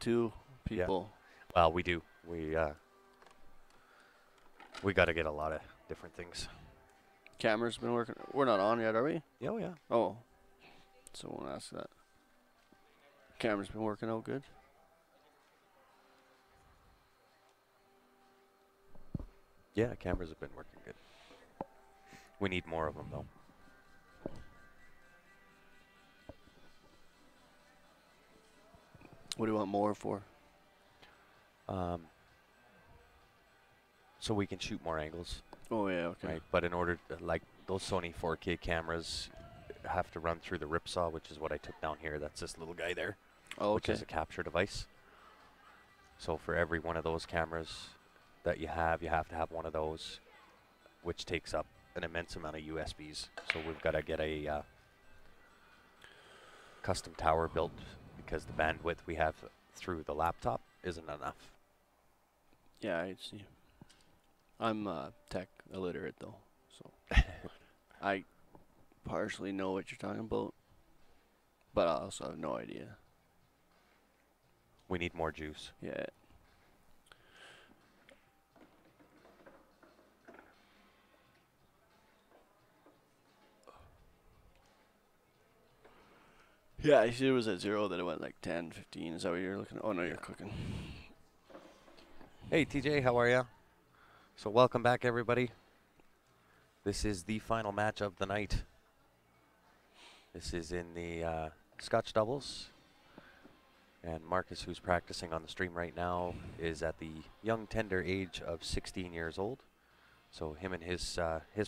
two people. Well, we do. We got to get a lot of different things. Camera's been working. We're not on yet, are we? Yeah, oh, yeah. Oh. So I won't ask that. Camera's been working out good. Yeah, cameras have been working good. We need more of them, though. What do you want more for? So we can shoot more angles. Oh, yeah, okay. Right, but in order to, like, those Sony 4K cameras have to run through the ripsaw, which is what I took down here. That's this little guy there, Oh, which okay. is a capture device. So for every one of those cameras that you have to have one of those, which takes up an immense amount of USBs. So we've got to get a custom tower built because the bandwidth we have through the laptop isn't enough. Yeah, I see. I'm tech illiterate, though, so I partially know what you're talking about, but I also have no idea. We need more juice. Yeah. Yeah, I see it was at 0, then it went like 10, 15. Is that what you're looking at? Oh, no, you're cooking. Hey, TJ, how are ya? So welcome back, everybody. This is the final match of the night. This is in the Scotch doubles. And Marcus, who's practicing on the stream right now, is at the young, tender age of 16 years old. So him and his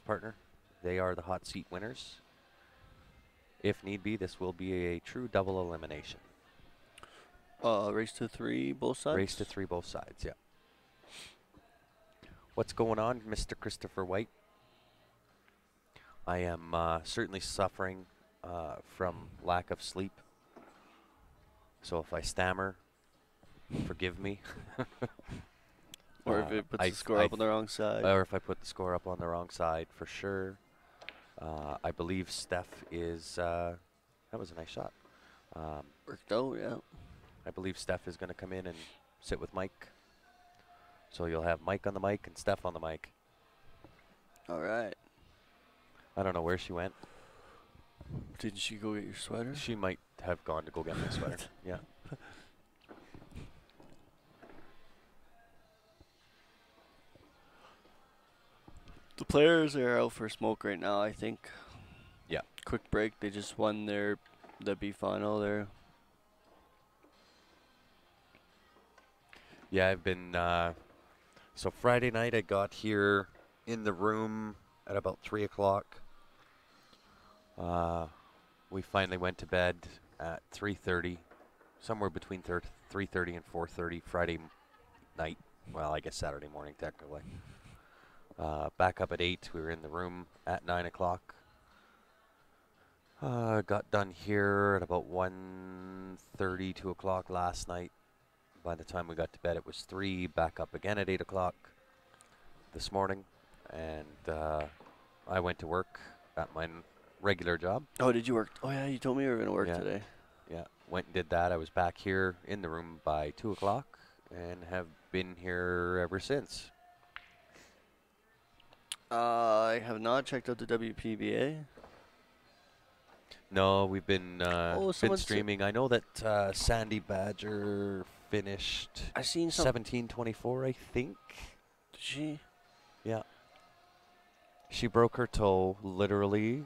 partner, they are the hot seat winners. If need be, this will be a true double elimination. Race to 3, both sides? Race to 3, both sides, yeah. What's going on, Mr. Christopher White? I am certainly suffering from lack of sleep. So if I stammer, forgive me. Or if it puts the score up on the wrong side. Or if I put the score up on the wrong side, for sure. I believe Steph is, that was a nice shot. Worked out, yeah. I believe Steph is going to come in and sit with Mike. So you'll have Mike on the mic and Steph on the mic. All right. I don't know where she went. Didn't she go get your sweater? She might have gone to go get my sweater. Yeah. The players are out for a smoke right now, I think. Yeah. Quick break. They just won the B final there. Yeah, I've been, so Friday night I got here in the room at about 3 o'clock. We finally went to bed at 3:30, somewhere between 3:30 and 4:30 Friday night. Well, I guess Saturday morning technically. Back up at 8. We were in the room at 9 o'clock. Got done here at about 1:30, 2 o'clock last night. By the time we got to bed, it was 3. Back up again at 8 o'clock this morning. And I went to work at my regular job. Oh, did you work? Oh, yeah, you told me you were going to work today. Yeah, went and did that. I was back here in the room by 2 o'clock and have been here ever since. I have not checked out the WPBA. No, we've been streaming. I know that Sandy Badger finished I seen 17:24, I think. Did she? Yeah. She broke her toe, literally,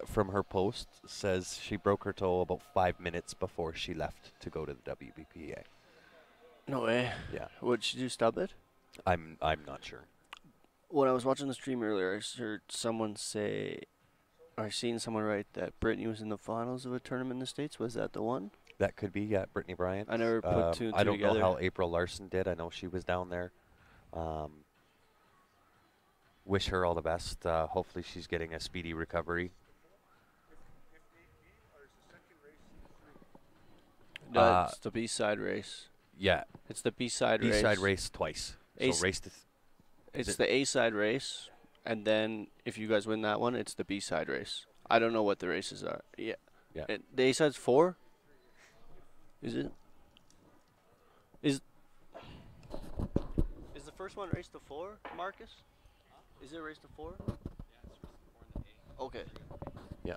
from her post, says she broke her toe about 5 minutes before she left to go to the WBPA. No way. Yeah. What, did she do, stub it? I'm not sure. When I was watching the stream earlier, I heard someone say, or I seen someone write that Brittany was in the finals of a tournament in the States. Was that the one? That could be, yeah, Brittany Bryant. I never put two and two I don't together. know how April Larson did. I know she was down there. Wish her all the best. Hopefully she's getting a speedy recovery. No, it's the B-side race. Yeah. It's the B-side race. B-side race twice. So race to... It's the A-side race, and then if you guys win that one, it's the B-side race. I don't know what the races are. Yeah. Yeah. The A-side's 4? Is it? first one race to 4, Marcus? Is it race to 4? Okay. Yeah.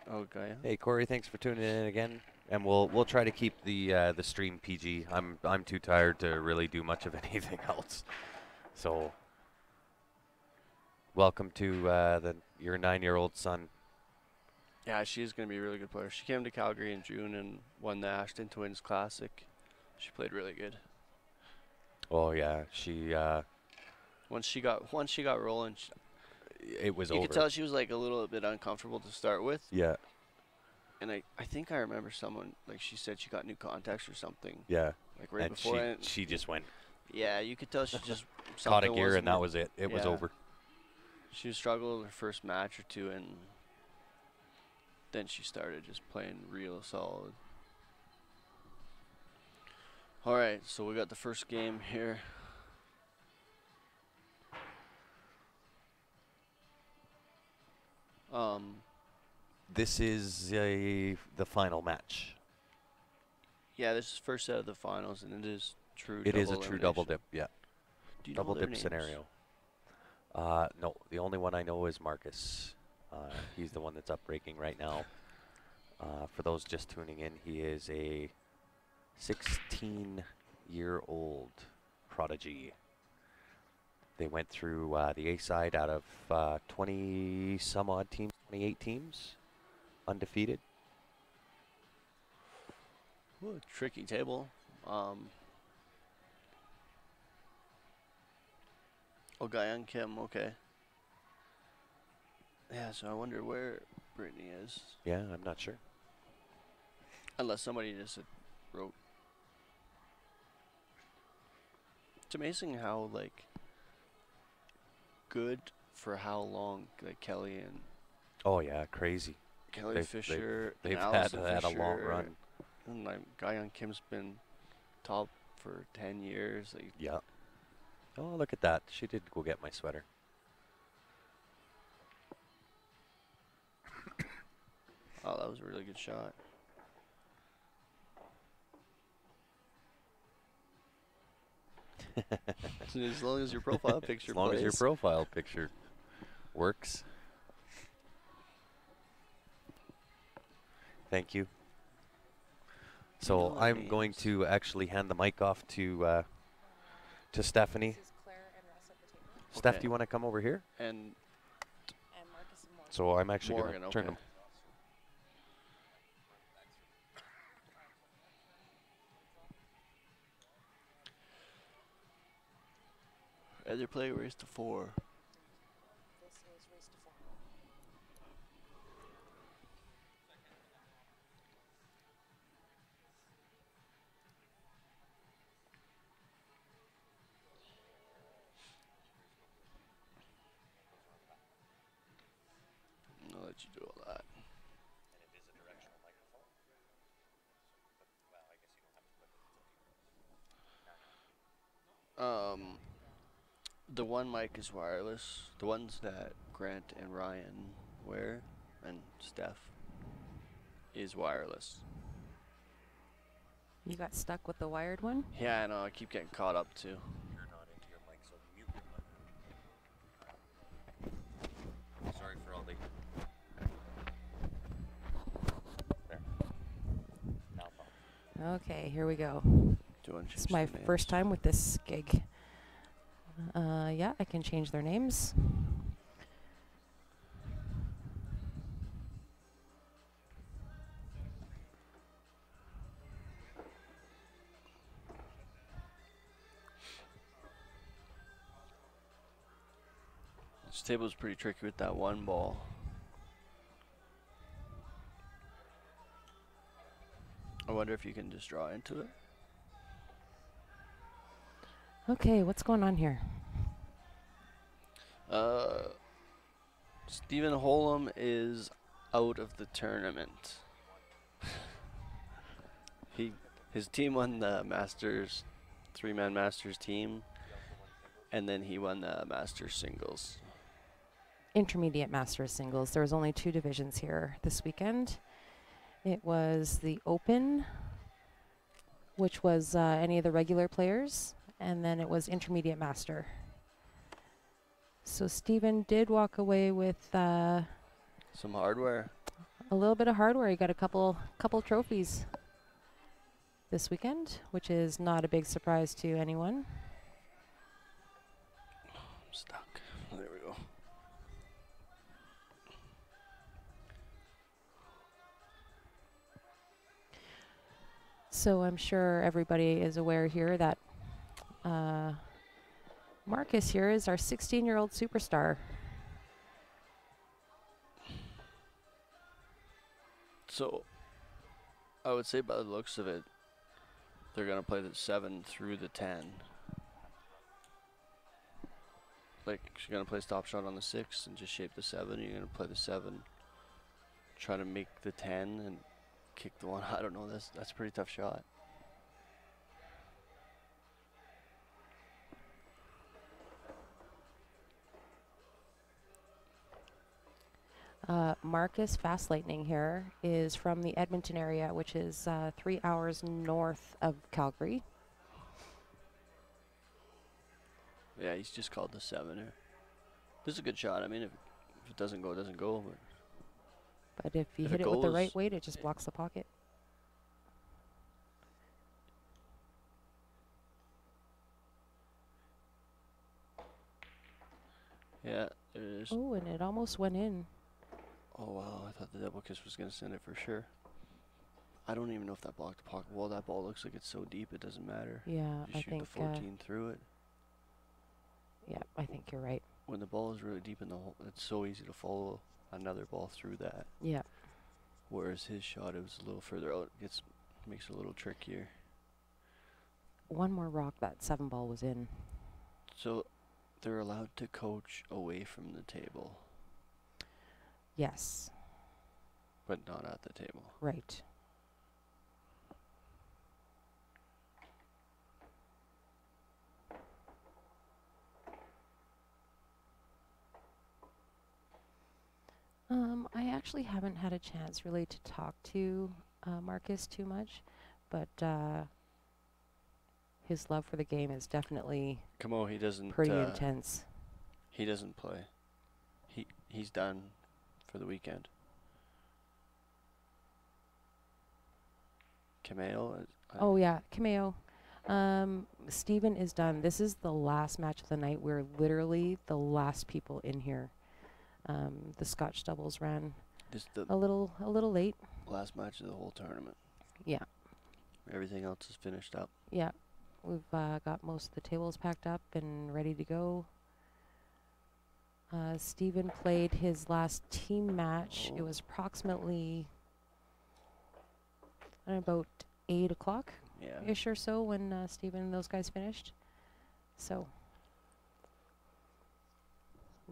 Okay. Hey Corey, thanks for tuning in again, and we'll try to keep the stream PG. I'm too tired to really do much of anything else. So, welcome to your 9-year-old son. Yeah, she's going to be a really good player. She came to Calgary in June and won the Ashton Twins Classic. She played really good. Oh yeah, she Once she got rolling, it was you over. could tell she was like a little bit uncomfortable to start with. Yeah. And I think I remember someone, like she said she got new contacts or something. Yeah. Like right And before. And she just went. Yeah, you could tell she just Caught a something gear and that wasn't- was it. It was yeah. over. She struggled her first match or two, and then she started just playing real solid. All right, so we got the first game here. This is the final match. Yeah, this is first set of the finals, and it is true. It is a true double dip. Yeah. Do you know Double their dip names? scenario. No, the only one I know is Marcus. He's the one that's up breaking right now. For those just tuning in, he is a 16-year-old prodigy. They went through the A side out of 20 some odd teams, 28 teams, undefeated. Ooh, tricky table. Oh, Guyan Kim, okay. Yeah, so I wonder where Brittany is. Yeah, I'm not sure. Unless somebody just wrote. It's amazing how, like, good for how long, like, Kelly and Oh yeah, crazy. Kelly Fisher. They've and had Allison a long Fisher, run. And, like, Guyan Kim's been top for 10 years. Like, Yeah. Oh, look at that. She did go get my sweater. oh, that was a really good shot. As long as your profile picture As long as your plays. profile picture works. Thank you. So No I'm going names. to actually hand the mic off to Stephanie. This is Claire and Russ at the table. Steph, Okay. do you want to come over here? And And Marcus and Morgan. So I'm actually going Morgan, to turn okay. them. either play race to 4. This is race to 4. I'll let you do all that. The one mic is wireless. The ones that Grant and Ryan wear, and Steph, is wireless. You got stuck with the wired one? Yeah, I know. I keep getting caught up too. Sorry for all the. There. Now, Okay, here we go. Do you want to It's change my the names? first time with this gig. Yeah, I can change their names. This table's pretty tricky with that one ball. I wonder if you can just draw into it. Okay, what's going on here? Stephen Holm is out of the tournament. His team won the Masters, 3-man Masters team, and then he won the Masters singles. Intermediate Masters singles. There was only 2 divisions here this weekend. It was the Open which was any of the regular players, and then it was intermediate master. So Steven did walk away with Some hardware. a little bit of hardware. He got a couple trophies this weekend, which is not a big surprise to anyone. I'm stuck. There we go. So I'm sure everybody is aware here that Marcus here is our 16-year-old superstar. So, I would say by the looks of it, they're going to play the 7 through the 10. Like, she's going to play stop shot on the 6 and just shape the 7. You're going to play the 7, try to make the 10 and kick the 1. I don't know. That's a pretty tough shot. Marcus Fast Lightning here is from the Edmonton area, which is 3 hours north of Calgary. Yeah, he's just called the 7 here. This is a good shot. I mean, if it doesn't go, it doesn't go. But if you If hit it it with the goes- right weight, it just blocks the pocket. Yeah, there it is. Oh, and it almost went in. Oh, wow. I thought the double kiss was going to send it for sure. I don't even know if that blocked the pocket. Well, that ball looks like it's so deep it doesn't matter. Yeah, You I shoot think. the 14 through it. Yeah, I think you're right. When the ball is really deep in the hole, it's so easy to follow another ball through that. Yeah. Whereas his shot, it was a little further out. Makes it a little trickier. One more rock, that 7 ball was in. So they're allowed to coach away from the table, Yes, but not at the table. right. I actually haven't had a chance really to talk to Marcus too much, but his love for the game is definitely Come on, he doesn't. pretty intense. He doesn't play. He's done for the weekend. Cameo. Oh yeah, Cameo. Steven is done. This is the last match of the night. We're literally the last people in here. The Scotch doubles ran This is the a little late. last match of the whole tournament. Yeah, Everything else is finished up. yeah. We've got most of the tables packed up and ready to go. Steven played his last team match. It was approximately about 8 o'clock Yeah. ish or so when Steven and those guys finished. So,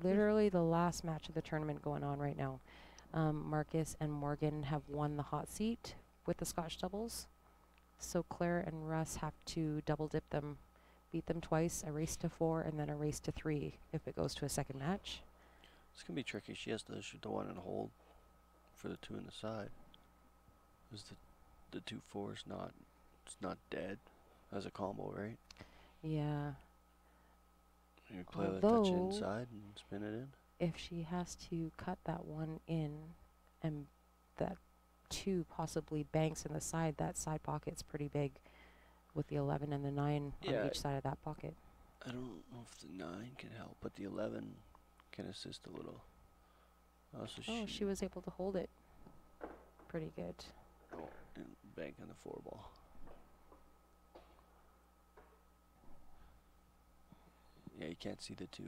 literally the last match of the tournament going on right now. Marcus and Morgan have won the hot seat with the Scotch doubles. So Claire and Russ have to double dip them, beat them twice, a race to 4 and then a race to 3 if it goes to a second match. It's going to be tricky. She has to shoot the 1 and hold for the 2 in the side. Is the 2-4 is not, it's not dead as a combo, right? Yeah. You play the touch Although- inside and spin it in. If she has to cut that 1 in and that 2 possibly banks in the side, that side pocket's pretty big with the 11 and the 9 Yeah. on each side of that pocket. I don't know if the 9 can help, but the 11 can assist a little. Also, Oh, she was able to hold it pretty good. Oh, and bank on the 4 ball. Yeah, you can't see the 2.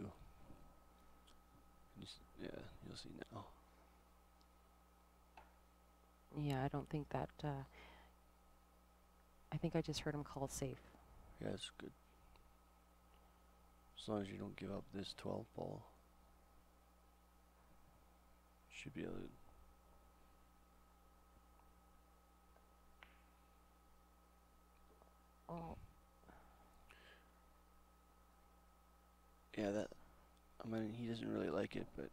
Yeah, you'll see now. Yeah, I don't think that. I think I just heard him call safe. Yeah, it's good. As long as you don't give up this 12 ball. Should be able to. Oh, Yeah, that. I mean, he doesn't really like it, but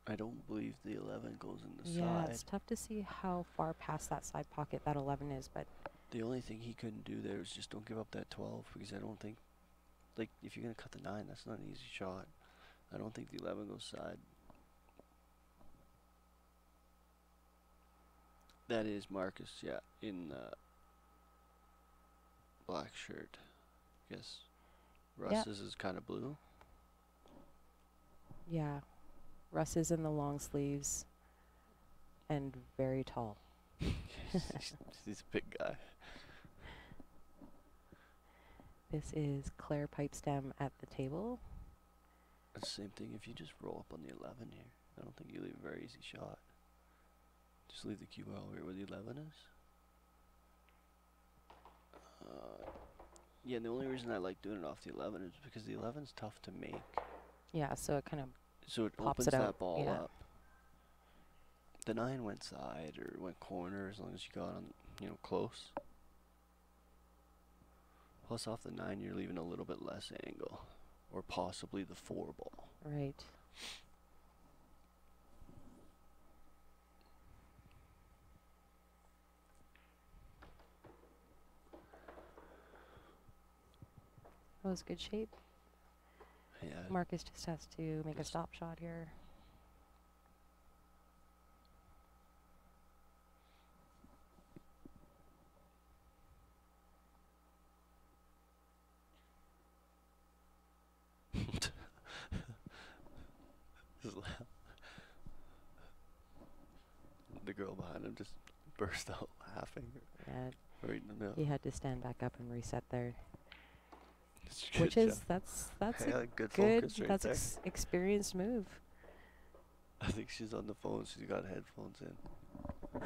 I don't believe the 11 goes in the yeah, side. it's tough to see how far past that side pocket that 11 is, but The only thing he couldn't do there was just don't give up that 12, because I don't think, like, if you're going to cut the 9, that's not an easy shot. I don't think the 11 goes side. That is Marcus, yeah, in black shirt. Guess Yeah. Russ's is kind of blue. Yeah. Russ is in the long sleeves and very tall. He's a big guy. This is Claire Pipestem at the table. It's the same thing if you just roll up on the 11 here. I don't think you leave a very easy shot. Just leave the cue ball where the 11 is. Yeah, and the only reason I like doing it off the 11 is because the 11's tough to make. Yeah, so it kind of So it pops opens it out, that ball yeah. up. The 9 went side or went corner as long as you got on, close. Plus off the 9 you're leaving a little bit less angle. Or possibly the 4 ball. right. That was good shape. Yeah. Marcus just has to make a stop shot here. The girl behind him just burst out laughing. Yeah, Right, no. he had to stand back up and reset there. Good Which job. is, that's Yeah, a good good, focus right that's there. experienced move. I think she's on the phone. She's got headphones in. I'm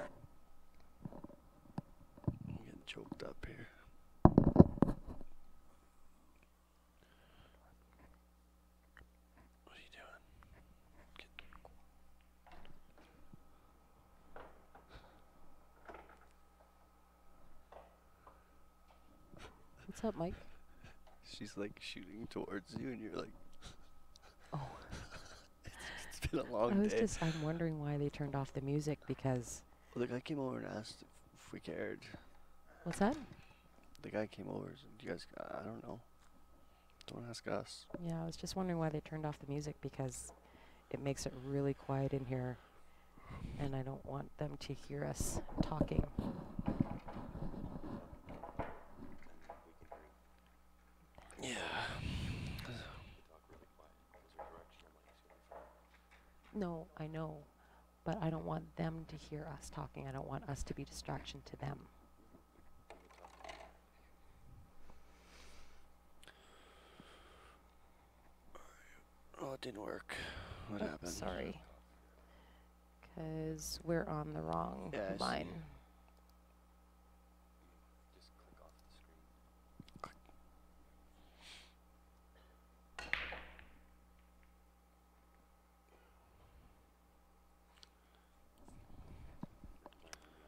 getting choked up here. What are you doing? What's up, Mike? She's like shooting towards you, and you're like, Oh, it's been a long day. I'm wondering why they turned off the music because, Well, the guy came over and asked if we cared. what's that? The guy came over. So you guys, I don't know. Don't ask us. Yeah, I was just wondering why they turned off the music because it makes it really quiet in here and I don't want them to hear us talking. Yeah. No, I know, but I don't want them to hear us talking. I don't want us to be distraction to them. Oh, it didn't work. What Oh, happened? sorry. Because we're on the wrong Yeah, I see. line. Just click off the screen.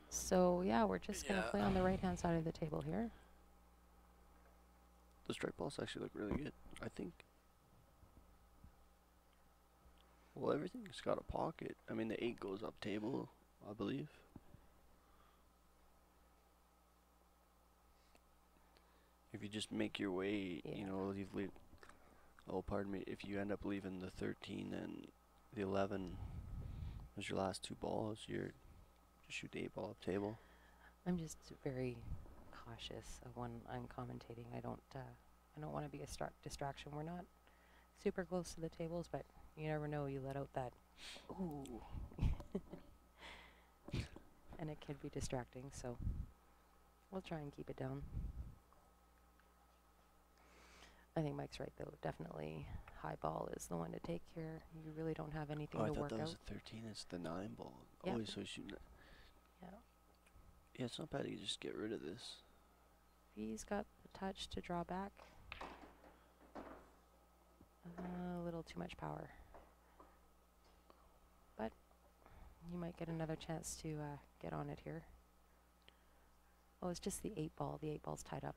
So, yeah, we're just going to Yeah. play on the right-hand side of the table here. The strike balls actually look really good, I think. Well, everything's got a pocket. I mean, the 8 goes up table, I believe. If you just make your way, Yeah. leave. Oh, pardon me. If you end up leaving the 13 and the 11 as your last 2 balls, you're just shoot the 8 ball up table. I'm just very cautious of when I'm commentating. I don't want to be a distraction. We're not super close to the tables, but you never know. You let out that ooh, and it can be distracting. So we'll try and keep it down. I think Mike's right though. Definitely, high ball is the one to take here. You really don't have anything Oh, I to thought work that out. was a 13. It's the 9 ball. Yep. Oh, so he's shooting it. Yeah. Yeah, it's not bad. You just get rid of this. He's got the touch to draw back. A little too much power. But you might get another chance to get on it here. Oh, it's just the 8 ball. The 8 ball's tied up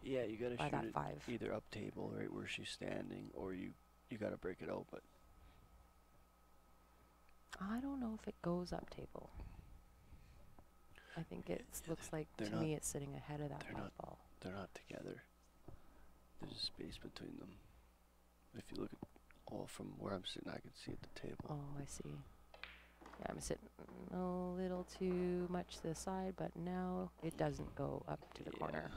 Yeah, you gotta by shoot that it 5. either up table, right where she's standing, or you gotta break it out. But I don't know if it goes up table. I think it looks like, They're to not- me, it's sitting ahead of that they're black not- ball. They're not together. There's a space between them. If you look at all from where I'm sitting, I can see at the table. Oh, I see. Yeah, I'm sitting a little too much to the side, but now it doesn't go up to the corner.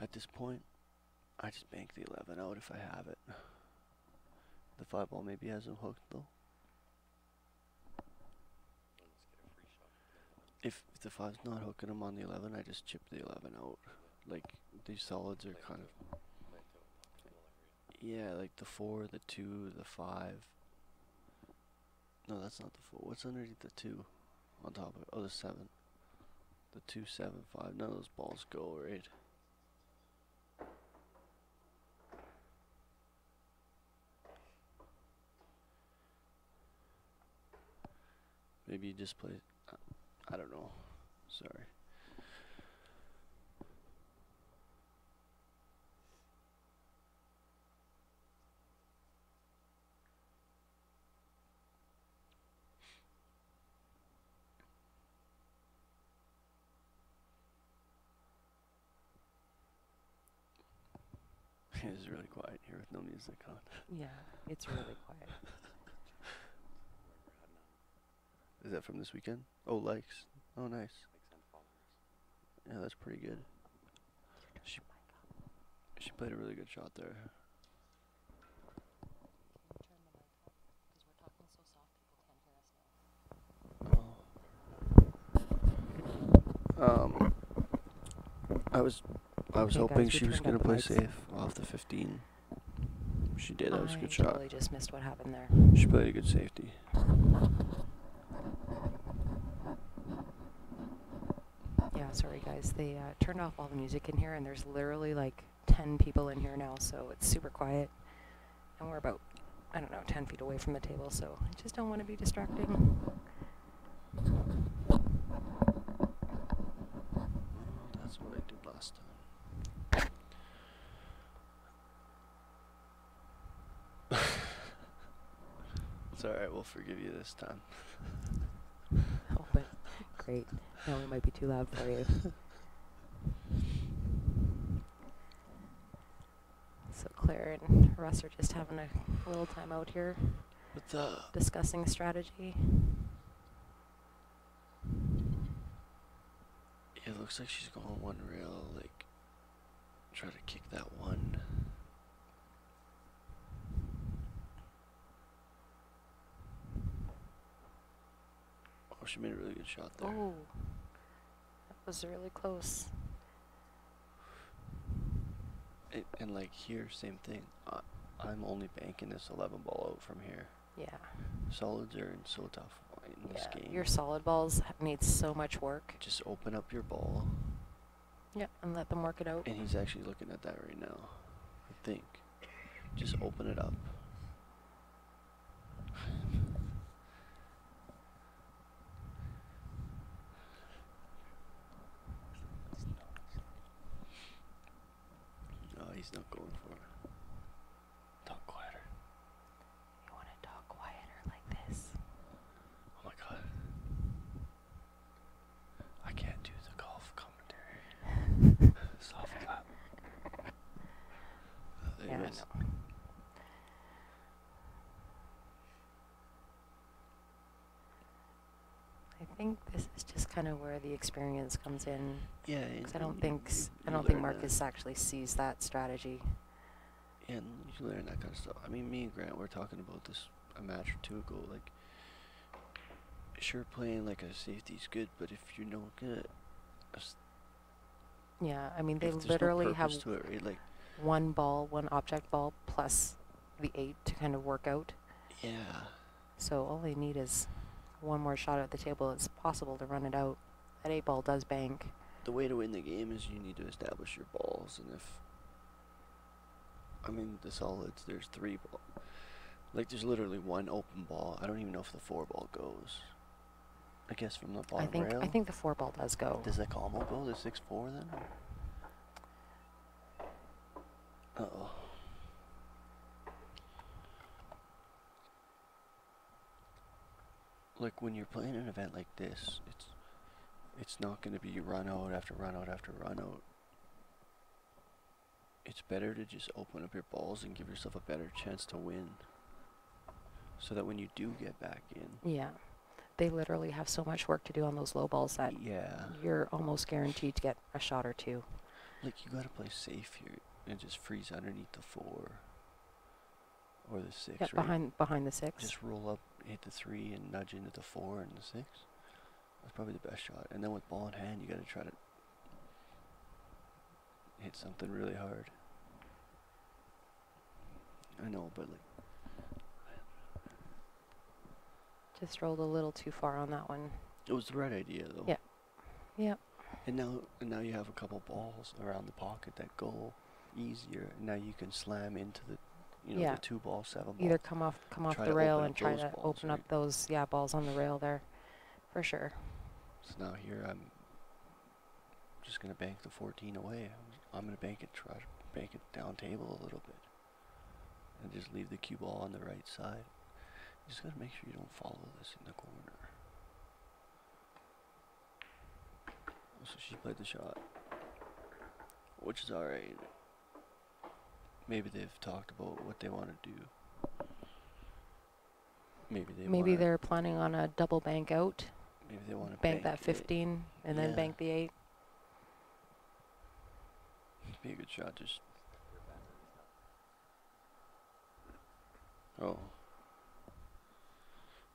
At this point, I just bank the 11 out if I have it. The 5 ball maybe has him hooked though. If the 5's not hooking him on the 11, I just chip the 11 out. Like, these solids are kind of... Yeah, like the 4, the 2, the 5. No, that's not the 4. What's underneath the 2? On top of it? Oh, the 7. The 2, 7, 5. None of those balls go, right? Maybe you just play... I don't know. Sorry. It's really quiet here with no music on. Yeah, it's really quiet. Is that from this weekend? Oh, likes. Oh, nice. Yeah, that's pretty good. She played a really good shot there. Oh. I was Okay, hoping guys, we she was turned gonna up the play mics. safe off the 15. She did. That was a I good shot. totally just missed what happened there. She played a good safety. Yeah, sorry guys. They turned off all the music in here, and there's literally like 10 people in here now, so it's super quiet. And we're about, I don't know, 10 feet away from the table, so I just don't want to be distracting. That's what I did last time. It's alright, we'll forgive you this time. Oh, but great. No, we might be too loud for you. So Claire and Russ are just having a little time out here But discussing strategy. it looks like she's going one rail, like, try to kick that one. Oh, she made a really good shot there. Oh, that was really close. And like here, same thing. I'm only banking this 11 ball out from here. Yeah. Solids are so tough in this game. Your solid balls need so much work. Just open up your ball. Yeah, and let them work it out. And he's actually looking at that right now. I think. Just open it up. No, he's not going for it. Talk quieter. You want to talk quieter like this. Oh my god. I can't do the golf commentary. Soft clap. Yeah, I Anyways. know. I think this is just kind of where the experience comes in. Yeah, Because I don't think Marcus actually sees that strategy. And you learn that kind of stuff. I mean, me and Grant were talking about this a match or two ago. Like, sure, playing like a safety's good, but if you don't get Yeah, I mean, they if there's literally no have purpose to it, right? Like, one ball, one object ball, plus the 8 to kind of work out. yeah, So all they need is one more shot at the table. It's possible to run it out. That 8 ball does bank. the way to win the game is you need to establish your balls, and if I mean the solids, there's 3 ball. Like, there's literally one open ball. I don't even know if the 4 ball goes. I guess from the bottom rail. I think the 4 ball does go. Does the combo go the 6-4 then? Uh oh. like when you're playing an event like this, it's not going to be run out after run out after run out. It's better to just open up your balls and give yourself a better chance to win. So that when you do get back in. Yeah. They literally have so much work to do on those low balls that Yeah. you're almost guaranteed to get a shot or two. Like, you gotta play safe here and just freeze underneath the 4 or the 6. Yeah, Right? behind the 6. Just roll up, hit the 3, and nudge into the 4 and the 6. That's probably the best shot. And then with ball in hand, you gotta try to hit something really hard. I know, but like, Just rolled a little too far on that one. it was the right idea though. Yeah. Yep. And now you have a couple balls around the pocket that go easier. And now you can slam into the, Yeah. the 2-ball, 7-ball. Either come off Try the to rail open and up try those to balls, open up right? those balls on the rail there, for sure. So now here I'm just gonna bank the 14 away. I'm gonna try to bank it down table a little bit, and just leave the cue ball on the right side. You just gotta make sure you don't follow this in the corner. So she played the shot, which is alright. Maybe they've talked about what they want to do. Maybe they're planning on a double bank out. Maybe they want to Bank that 15 and then Yeah. bank the 8. It'd be a good shot. Just oh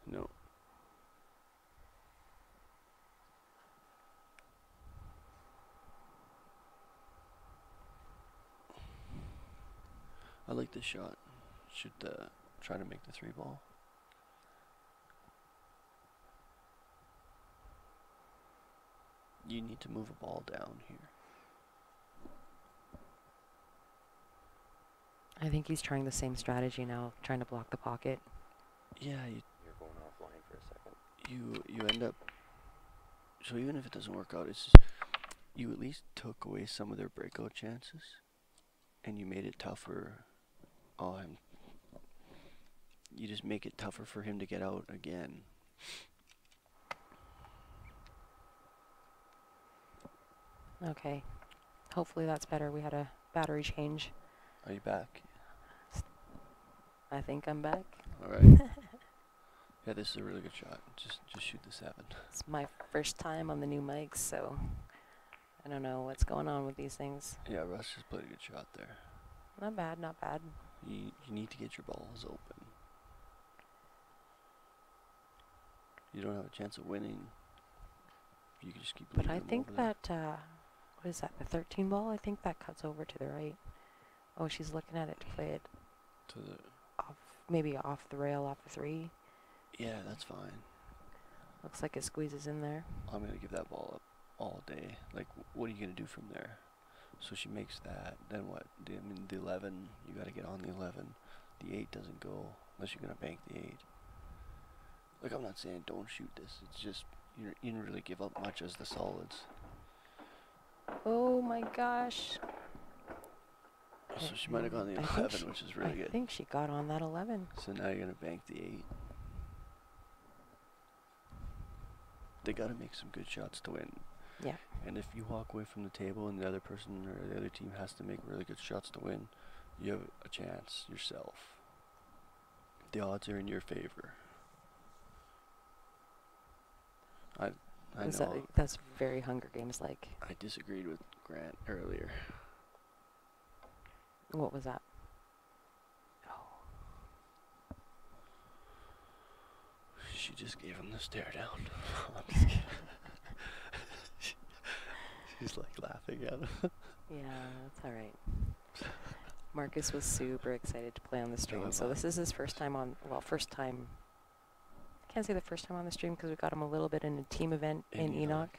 no. I like this shot. Should try to make the 3-ball. You need to move a ball down here. I think he's trying the same strategy now, trying to block the pocket. Yeah, You're going offline for a second. you end up. So even if it doesn't work out, it's just, you at least took away some of their breakout chances, and you made it tougher on him. You just make it tougher for him to get out again. Okay. Hopefully that's better. We had a battery change. Are you back? I think I'm back. All right. Yeah, this is a really good shot. Just shoot the 7. It's my first time on the new mics, so I don't know what's going on with these things. Yeah, Russ just played a good shot there. Not bad, not bad. You need to get your balls open. You don't have a chance of winning. You can just keep But leaving I them think over there. that, what is that, the 13 ball? I think that cuts over to the right. Oh, she's looking at it to play it To the off, maybe off the rail, off the 3. yeah, that's fine. Looks like it squeezes in there. I'm gonna give that ball up all day. Like, what are you gonna do from there? So she makes that. Then what? I mean, the 11. You gotta get on the 11. The 8 doesn't go unless you're gonna bank the 8. Like, I'm not saying don't shoot this. It's just you didn't really give up much as the solids. Oh my gosh. So she might have gone the I think 11, she- which is really I good. think she got on that 11. So now you're gonna bank the 8. They gotta make some good shots to win. Yeah. And if you walk away from the table and the other person or the other team has to make really good shots to win, you have a chance yourself. The odds are in your favor. I know. That's very Hunger Games like. I disagreed with Grant earlier. What was that? She just gave him the stare down. I'm just kidding. She's like laughing at him. Yeah, that's all right. Marcus was super excited to play on the stream. am So I. this is his first time on, first time. I can't say the first time on the stream because we got him a little bit in a team event in Enoch.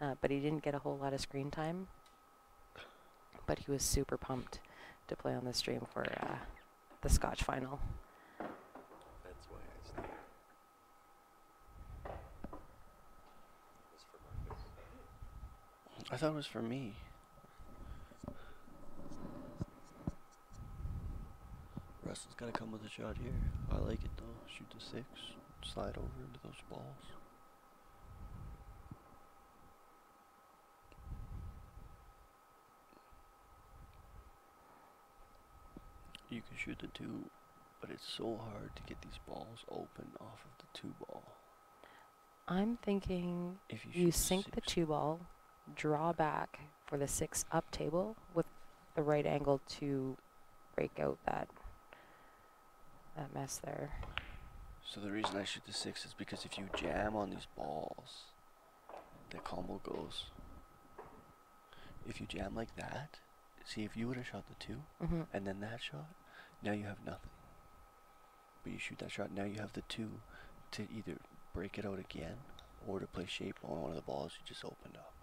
Yeah. But he didn't get a whole lot of screen time. But he was super pumped to play on the stream for the Scotch final. That's why I stayed. It's for Marcus. I thought it was for me. Russell's got to come with a shot here. I like it though. Shoot the 6. slide over into those balls. You can shoot the 2, but it's so hard to get these balls open off of the 2 ball. I'm thinking If you you shoot sink the 6, 2 ball, draw back for the 6 up table with the right angle to break out that mess there. So the reason I shoot the 6 is because if you jam on these balls, the combo goes. If you jam like that, see, if you would have shot the 2 Mm-hmm. and then that shot, now you have nothing. But you shoot that shot, now you have the 2 to either break it out again or to play shape on one of the balls you just opened up.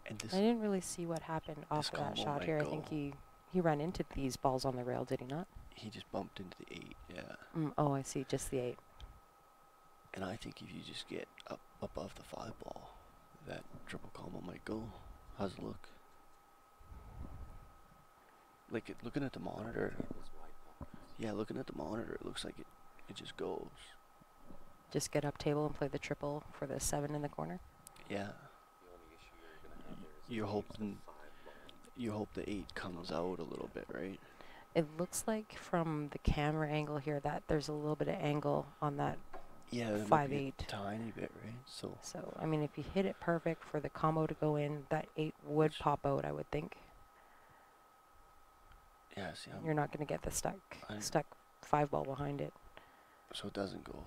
And this, I didn't really see what happened off of that combo shot might here. I go. think he ran into these balls on the rail, did he not? he just bumped into the 8, yeah. Oh, I see, just the 8. And I think if you just get up above the 5 ball, that triple combo might go. How's it look? Like looking at the monitor. Yeah, looking at the monitor, it looks like it just goes. Just get up table and play the triple for the 7 in the corner. Yeah. You hope the 8 comes out a little bit, right? It looks like from the camera angle here that there's a little bit of angle on that. Yeah, there might be 5-8. a tiny bit, right? So I mean, if you hit it perfect for the combo to go in, that 8 would pop out, I would think. yeah, see, You're not going to get the stuck 5 ball behind it. so it doesn't go.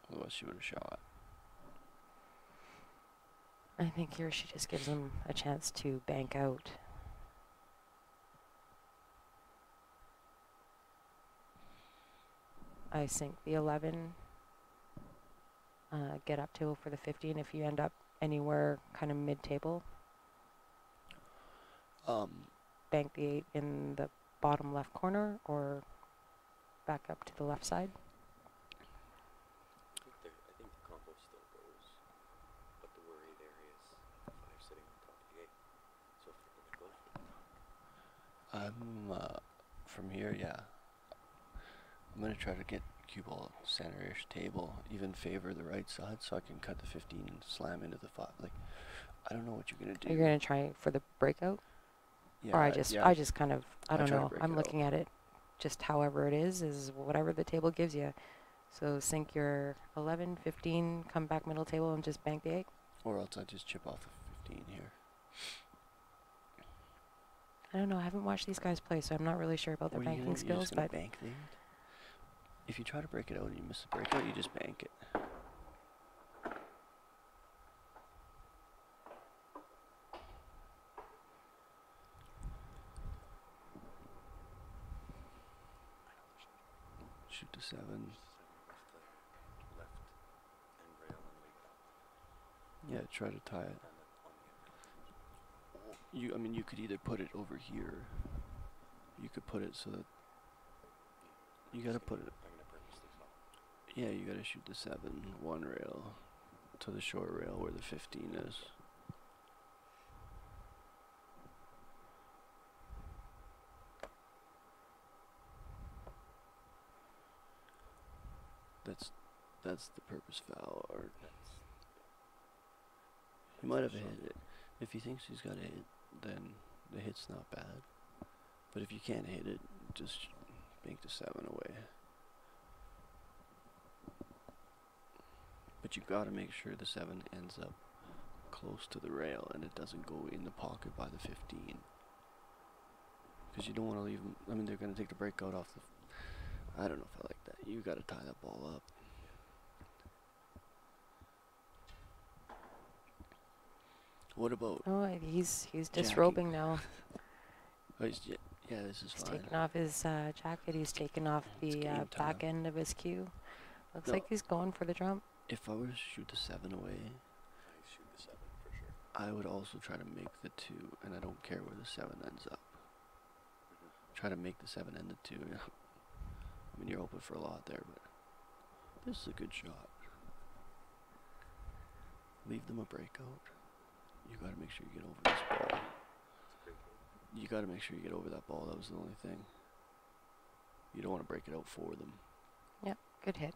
Otherwise, she would have shot. I think here she just gives him a chance to bank out. I sink the 11, get up table for the 15 if you end up anywhere kind of mid-table. Bank the 8 in the bottom left corner or back up to the left side. I think the combo still goes, but the worried area is the 5 sitting on top of the 8. So if they're going to go for it. From here, yeah. I'm gonna try to get cue ball center-ish table, even favor the right side, so I can cut the 15 and slam into the 5. Like, I don't know what you're gonna do. Are you going to try for the breakout? Yeah, Or I just kind of, I don't try to know. break I'm it looking at it just however it is whatever the table gives you. So sink your 11, 15, come back middle table and just bank the 8. Or else I just chip off the 15 here. I don't know. I haven't watched these guys play, so I'm not really sure about their What are you banking gonna- you're skills. just gonna But bank the 8? If you try to break it out and you miss the breakout, you just bank it. Shoot the 7. Left and rail and Yeah, try to tie it. I mean, you could either put it over here. You could put it so that you gotta put it. I'm going to purposely fall. Yeah, you gotta shoot the 7 one rail to the short rail where the 15 is. That's the purpose foul. Or he might have hit it. If he thinks he's got a hit, then the hit's not bad. But if you can't hit it, just bank the 7 away. But you gotta make sure the 7 ends up close to the rail and it doesn't go in the pocket by the 15. Because you don't want to leave them. I mean, they're gonna take the breakout off the. I don't know if I like that. You gotta tie that ball up. What about? oh, he's Jackie. disrobing now. Oh, yeah, this is He's fine. taking off his jacket. He's taking off It's the game back time. end of his cue. Looks No. like he's going for the jump. If I were to shoot the 7 away, I shoot the 7 for sure. I would also try to make the 2, and I don't care where the 7 ends up. Try to make the 7 and the 2. I mean, you're open for a lot there, but this is a good shot. Leave them a breakout. You gotta make sure you get over this ball. You gotta make sure you get over that ball. That was the only thing. You don't want to break it out for them. Yep, good hit.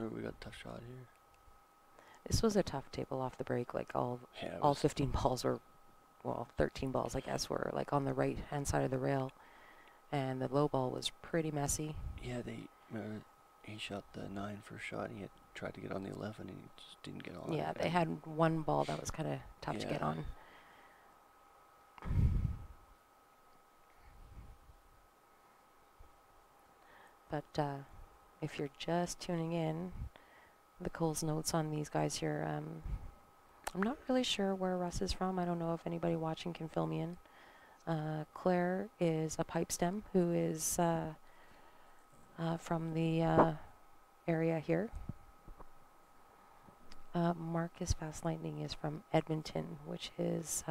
Oh, we got a tough shot here. This was a tough table off the break. Like all Yeah, it all was, 15 balls were, well, 13 balls I guess were like on the right hand side of the rail, and the low ball was pretty messy. yeah, he shot the 9 first shot. He had tried to get on the 11 and he just didn't get on. Yeah, they had one ball that was kind of tough to get Yeah. on. But if you're just tuning in, the Coles notes on these guys here. I'm not really sure where Russ is from. I don't know if anybody watching can fill me in. Claire is a pipe stem who is from the area here. Marcus Fast Lightning is from Edmonton, which is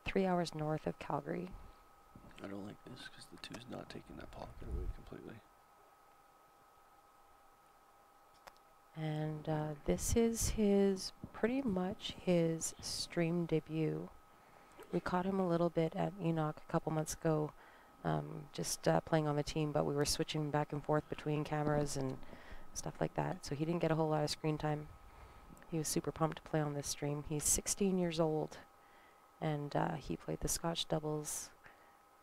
3 hours north of Calgary. I don't like this because the 2's not taking that pocket away completely. And this is pretty much his stream debut. We caught him a little bit at Enoch a couple months ago, just playing on the team, but we were switching back and forth between cameras and stuff like that. So he didn't get a whole lot of screen time. He was super pumped to play on this stream. He's 16 years old, and he played the Scotch doubles.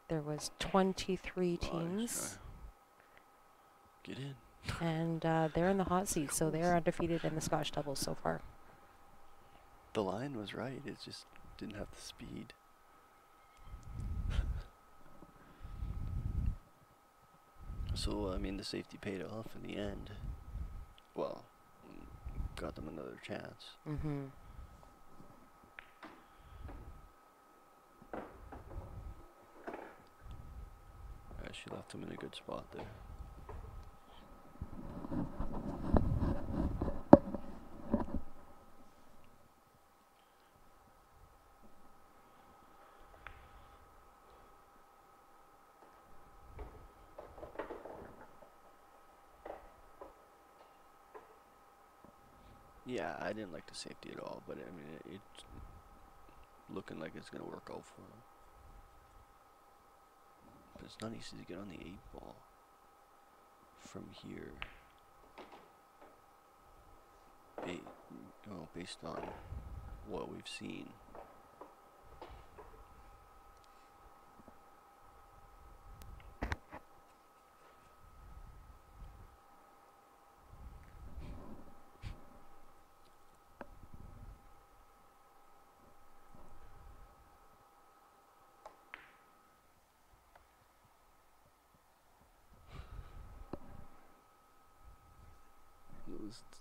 There was 23 teams. Get in. And they're in the hot seat, so they're undefeated in the Scotch doubles so far. The line was right. It just didn't have the speed. So, I mean, the safety paid off in the end. Well, got them another chance. Mm-hmm. She left him in a good spot there. Yeah, I didn't like the safety at all, but I mean, it's looking like it's going to work out for him. But it's not easy to get on the 8 ball from here. Based on what we've seen.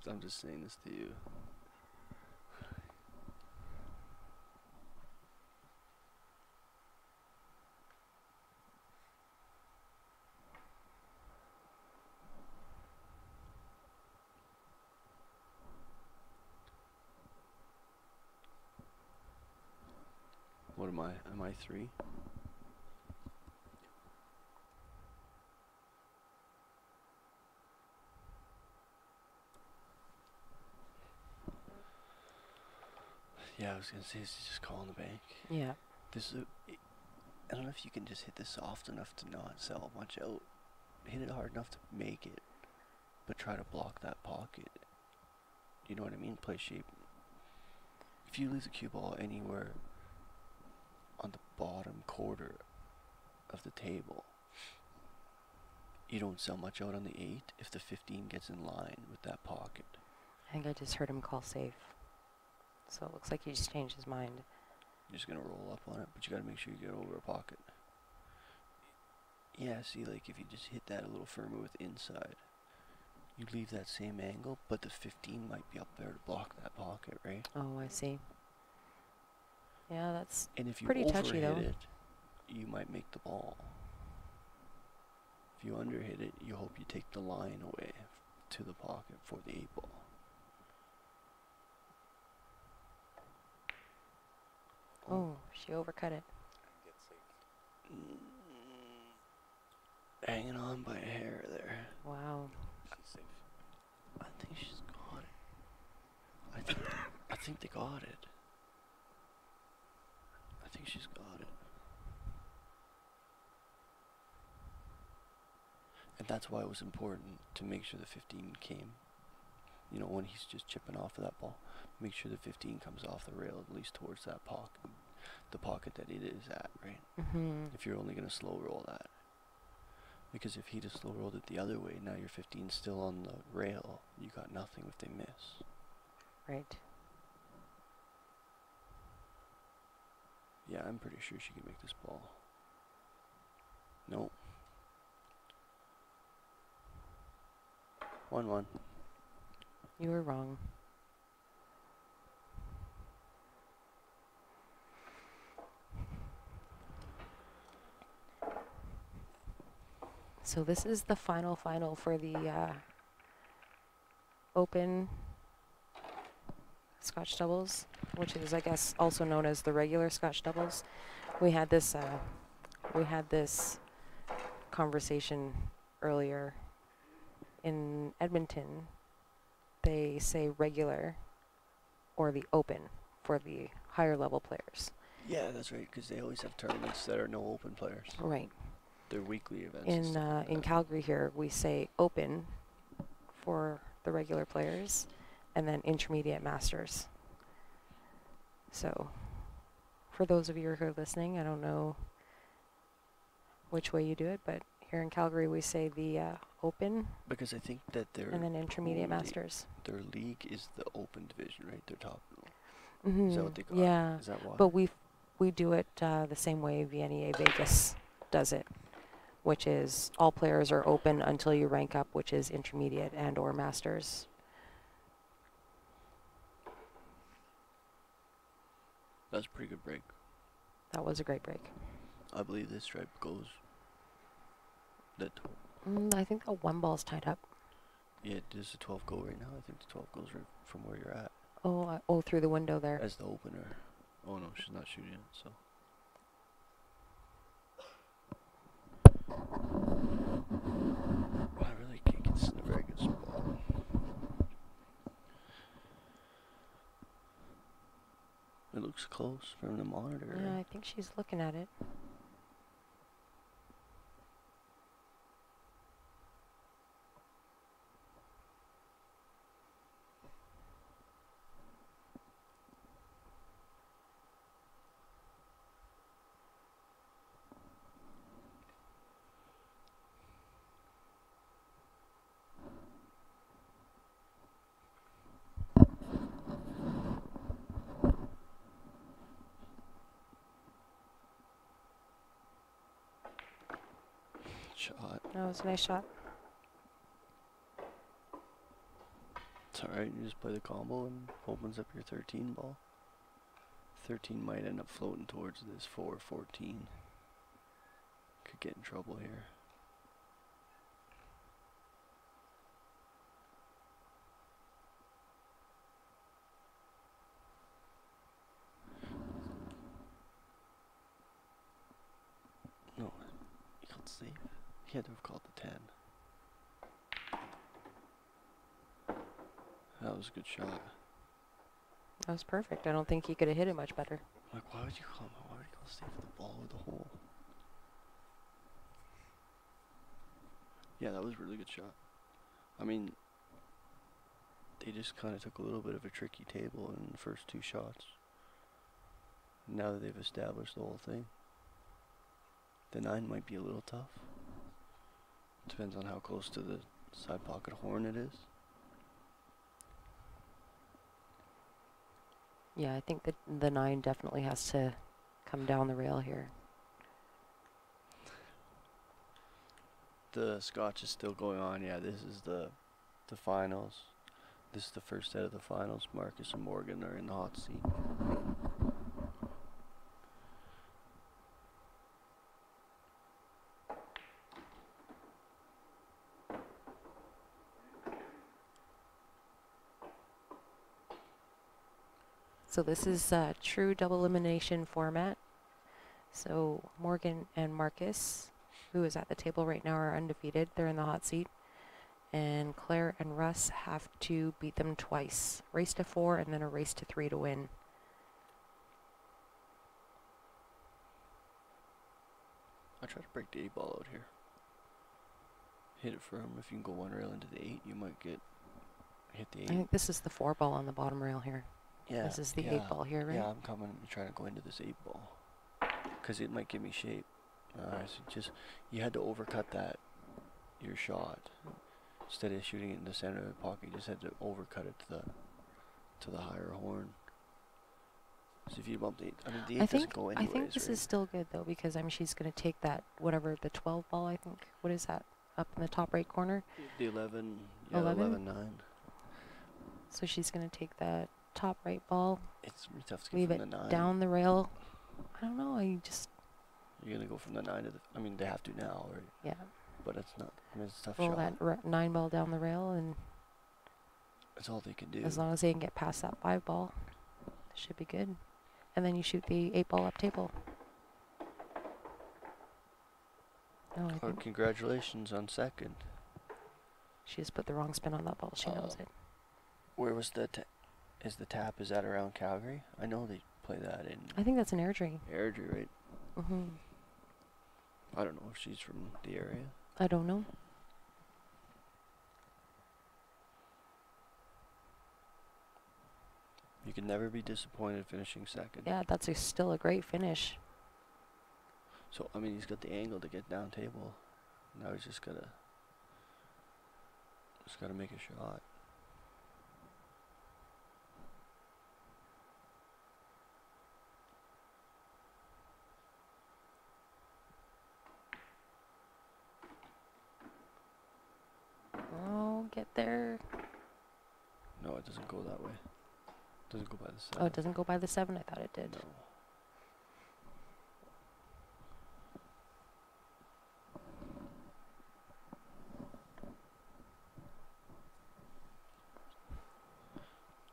I'm just saying this to you. What am I? Am I 3? Yeah, I was gonna say, is he just calling the bank? Yeah. I don't know if you can just hit this soft enough to not sell much out. Hit it hard enough to make it, but try to block that pocket. You know what I mean? Play shape. If you leave the cue ball anywhere on the bottom quarter of the table, you don't sell much out on the 8 if the 15 gets in line with that pocket. I think I just heard him call safe. So it looks like he just changed his mind. You're just going to roll up on it, but you got to make sure you get over a pocket. Yeah, see, like if you just hit that a little firmer with inside, you leave that same angle, but the 15 might be up there to block that pocket, right? Oh, I see. Yeah, that's And if you pretty touchy, though. overhit it, you might make the ball. If you underhit it, you hope you take the line away to the pocket for the 8 ball. Oh, she overcut it. hanging on by a hair there. Wow. She's safe. I think she's got it. I think they got it. I think she's got it. And that's why it was important to make sure the 15 came. You know, when he's just chipping off of that ball, make sure the 15 comes off the rail, at least towards that pocket, the pocket that it is at, right? Mm-hmm. If you're only going to slow roll that. Because if he'd have slow rolled it the other way, now your 15's still on the rail, you got nothing if they miss. Right. Yeah, I'm pretty sure she can make this ball. Nope. 1-1. You were wrong. So this is the final for the open Scotch doubles, which is, I guess, also known as the regular Scotch doubles. We had this conversation earlier. In Edmonton, they say regular or the open for the higher level players. Yeah, that's right, because they always have tournaments that are no open players. Right. They're weekly events. and In stuff like in that. Calgary here, we say open for the regular players, and then intermediate masters. So, for those of you who are listening, I don't know which way you do it, but here in Calgary, we say the open Because I think that and then intermediate masters. their league is the open division, right? Their top. Mm-hmm. Is that what they call Yeah, it? Is that why? but we do it the same way VNEA Vegas does it, which is all players are open until you rank up, which is intermediate and or masters. That's a pretty good break. That was a great break. I believe this stripe goes. That I think the one ball's tied up. yeah, does the 12 go right now? I think the 12 goes right from where you're at Oh, through the window there. as the opener. Oh no, she's not shooting it. So. I really can't get this in a very good spot. It looks close from the monitor. Yeah, I think she's looking at it. Shot. That was a nice shot. It's alright, you just play the combo and opens up your 13 ball. 13 might end up floating towards this 4-14. Could get in trouble here. No, he called safe. He had to have called the 10. That was a good shot. That was perfect. I don't think he could have hit it much better. Like, why would you call safe with the ball with the hole? Yeah, that was a really good shot. I mean, they just kind of took a little bit of a tricky table in the first two shots. Now that they've established the whole thing, the 9 might be a little tough. Depends on how close to the side pocket horn it is. Yeah, I think that the 9 definitely has to come down the rail here. The Scotch is still going on. Yeah, this is the finals. This is the first set of the finals. Marcus and Morgan are in the hot seat. So this is a true double elimination format. So Morgan and Marcus who is at the table right now, are undefeated. They're in the hot seat. And Claire and Russ have to beat them twice. Race to 4 and then a race to 3 to win. I try to break the 8 ball out here. Hit it firm. If you can go 1 rail into the 8, you might hit the 8. I think this is the 4 ball on the bottom rail here. Yeah. This is the 8 ball here, right? Yeah, I'm coming and trying to go into this 8 ball. Because it might give me shape. So you had to overcut your shot. Instead of shooting it in the center of the pocket, you just had to overcut it to the higher horn. So if you bump the 8, the 8 doesn't go anyways. I think this is still good though, because she's going to take that, whatever, the 12 ball, I think. What is that? Up in the top right corner? The 11, 11-9. So she's going to take that top right ball. It's tough to get leave from it the 9. down the rail. I don't know. You're going to go from the 9 to the... they have to now, right? Yeah. But it's not... it's a tough roll shot. that 9 ball down the rail, and That's all they can do. as long as they can get past that 5 ball, it should be good. And then you shoot the 8 ball up table. No, I think Congratulations on second. she just put the wrong spin on that ball. She knows it. Where was the... is the tap? Is that around Calgary? I know they play that in... I think that's an Airdrie. Airdrie, right? Mm-hmm. I don't know if she's from the area. I don't know. You can never be disappointed finishing second. Yeah, that's still a great finish. So, he's got the angle to get down table. Now he's just gotta make a shot. Oh, get there. No, it doesn't go that way. It doesn't go by the 7. Oh, it doesn't go by the 7? I thought it did. No.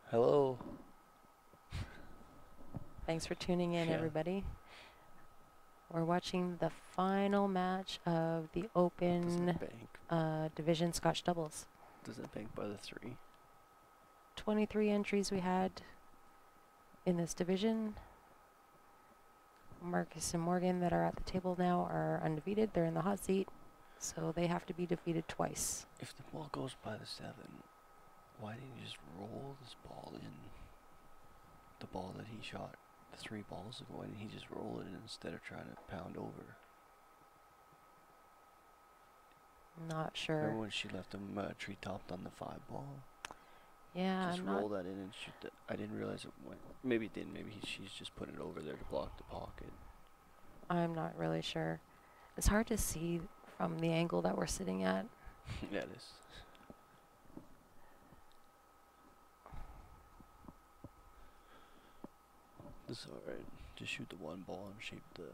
Hello. Thanks for tuning in, Yeah. everybody. We're watching the final match of the Does Open it bank? Division Scotch Doubles. Does it bank by the 3? 23 entries we had in this division. Marcus and Morgan that are at the table now are undefeated. They're in the hot seat, so they have to be defeated twice. If the ball goes by the 7, why didn't you just roll this ball in? The ball that he shot, the 3 balls ago, why didn't he just roll it in instead of trying to pound over? Not sure. Remember when she left him tree-topped on the 5 ball? Yeah, Just I'm roll not. that in and shoot that. I didn't realize it went. Maybe it didn't. Maybe she's just putting it over there to block the pocket. I'm not really sure. It's hard to see from the angle that we're sitting at. Yeah, it is. This is alright. Just shoot the 1 ball and shape the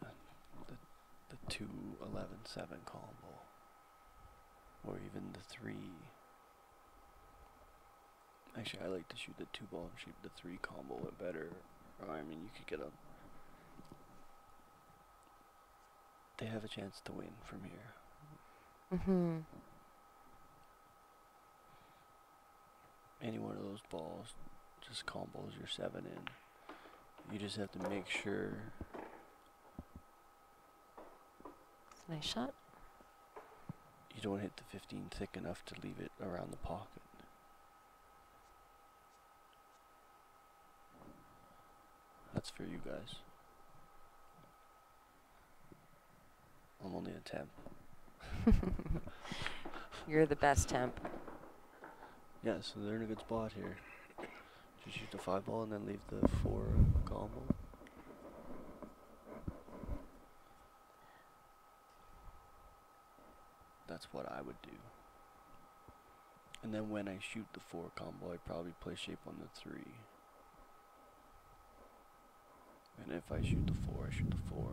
2-11-7 combo. Or even the 3. Actually, I like to shoot the 2 ball and shape the 3 combo better. You could get a... They have a chance to win from here. Mm-hmm. Any one of those balls just combos your 7 in. You just have to make sure It's a nice shot. you don't hit the 15 thick enough to leave it around the pocket. That's for you guys. I'm only a temp. You're the best temp. Yeah, so they're in a good spot here. Just shoot the 5 ball and then leave the 4 combo. That's what I would do. And then when I shoot the 4 combo, I'd probably play shape on the 3. And if I shoot the 4, I shoot the 4.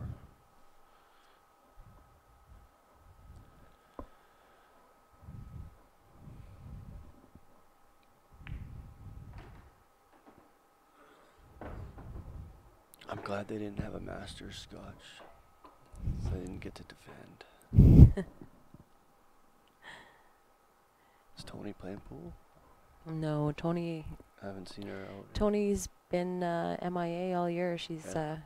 I'm glad they didn't have a Masters Scotch, so I didn't get to defend. Is Tony playing pool? No, Tony. I haven't seen her out. Tony's been MIA all year. She's Yeah.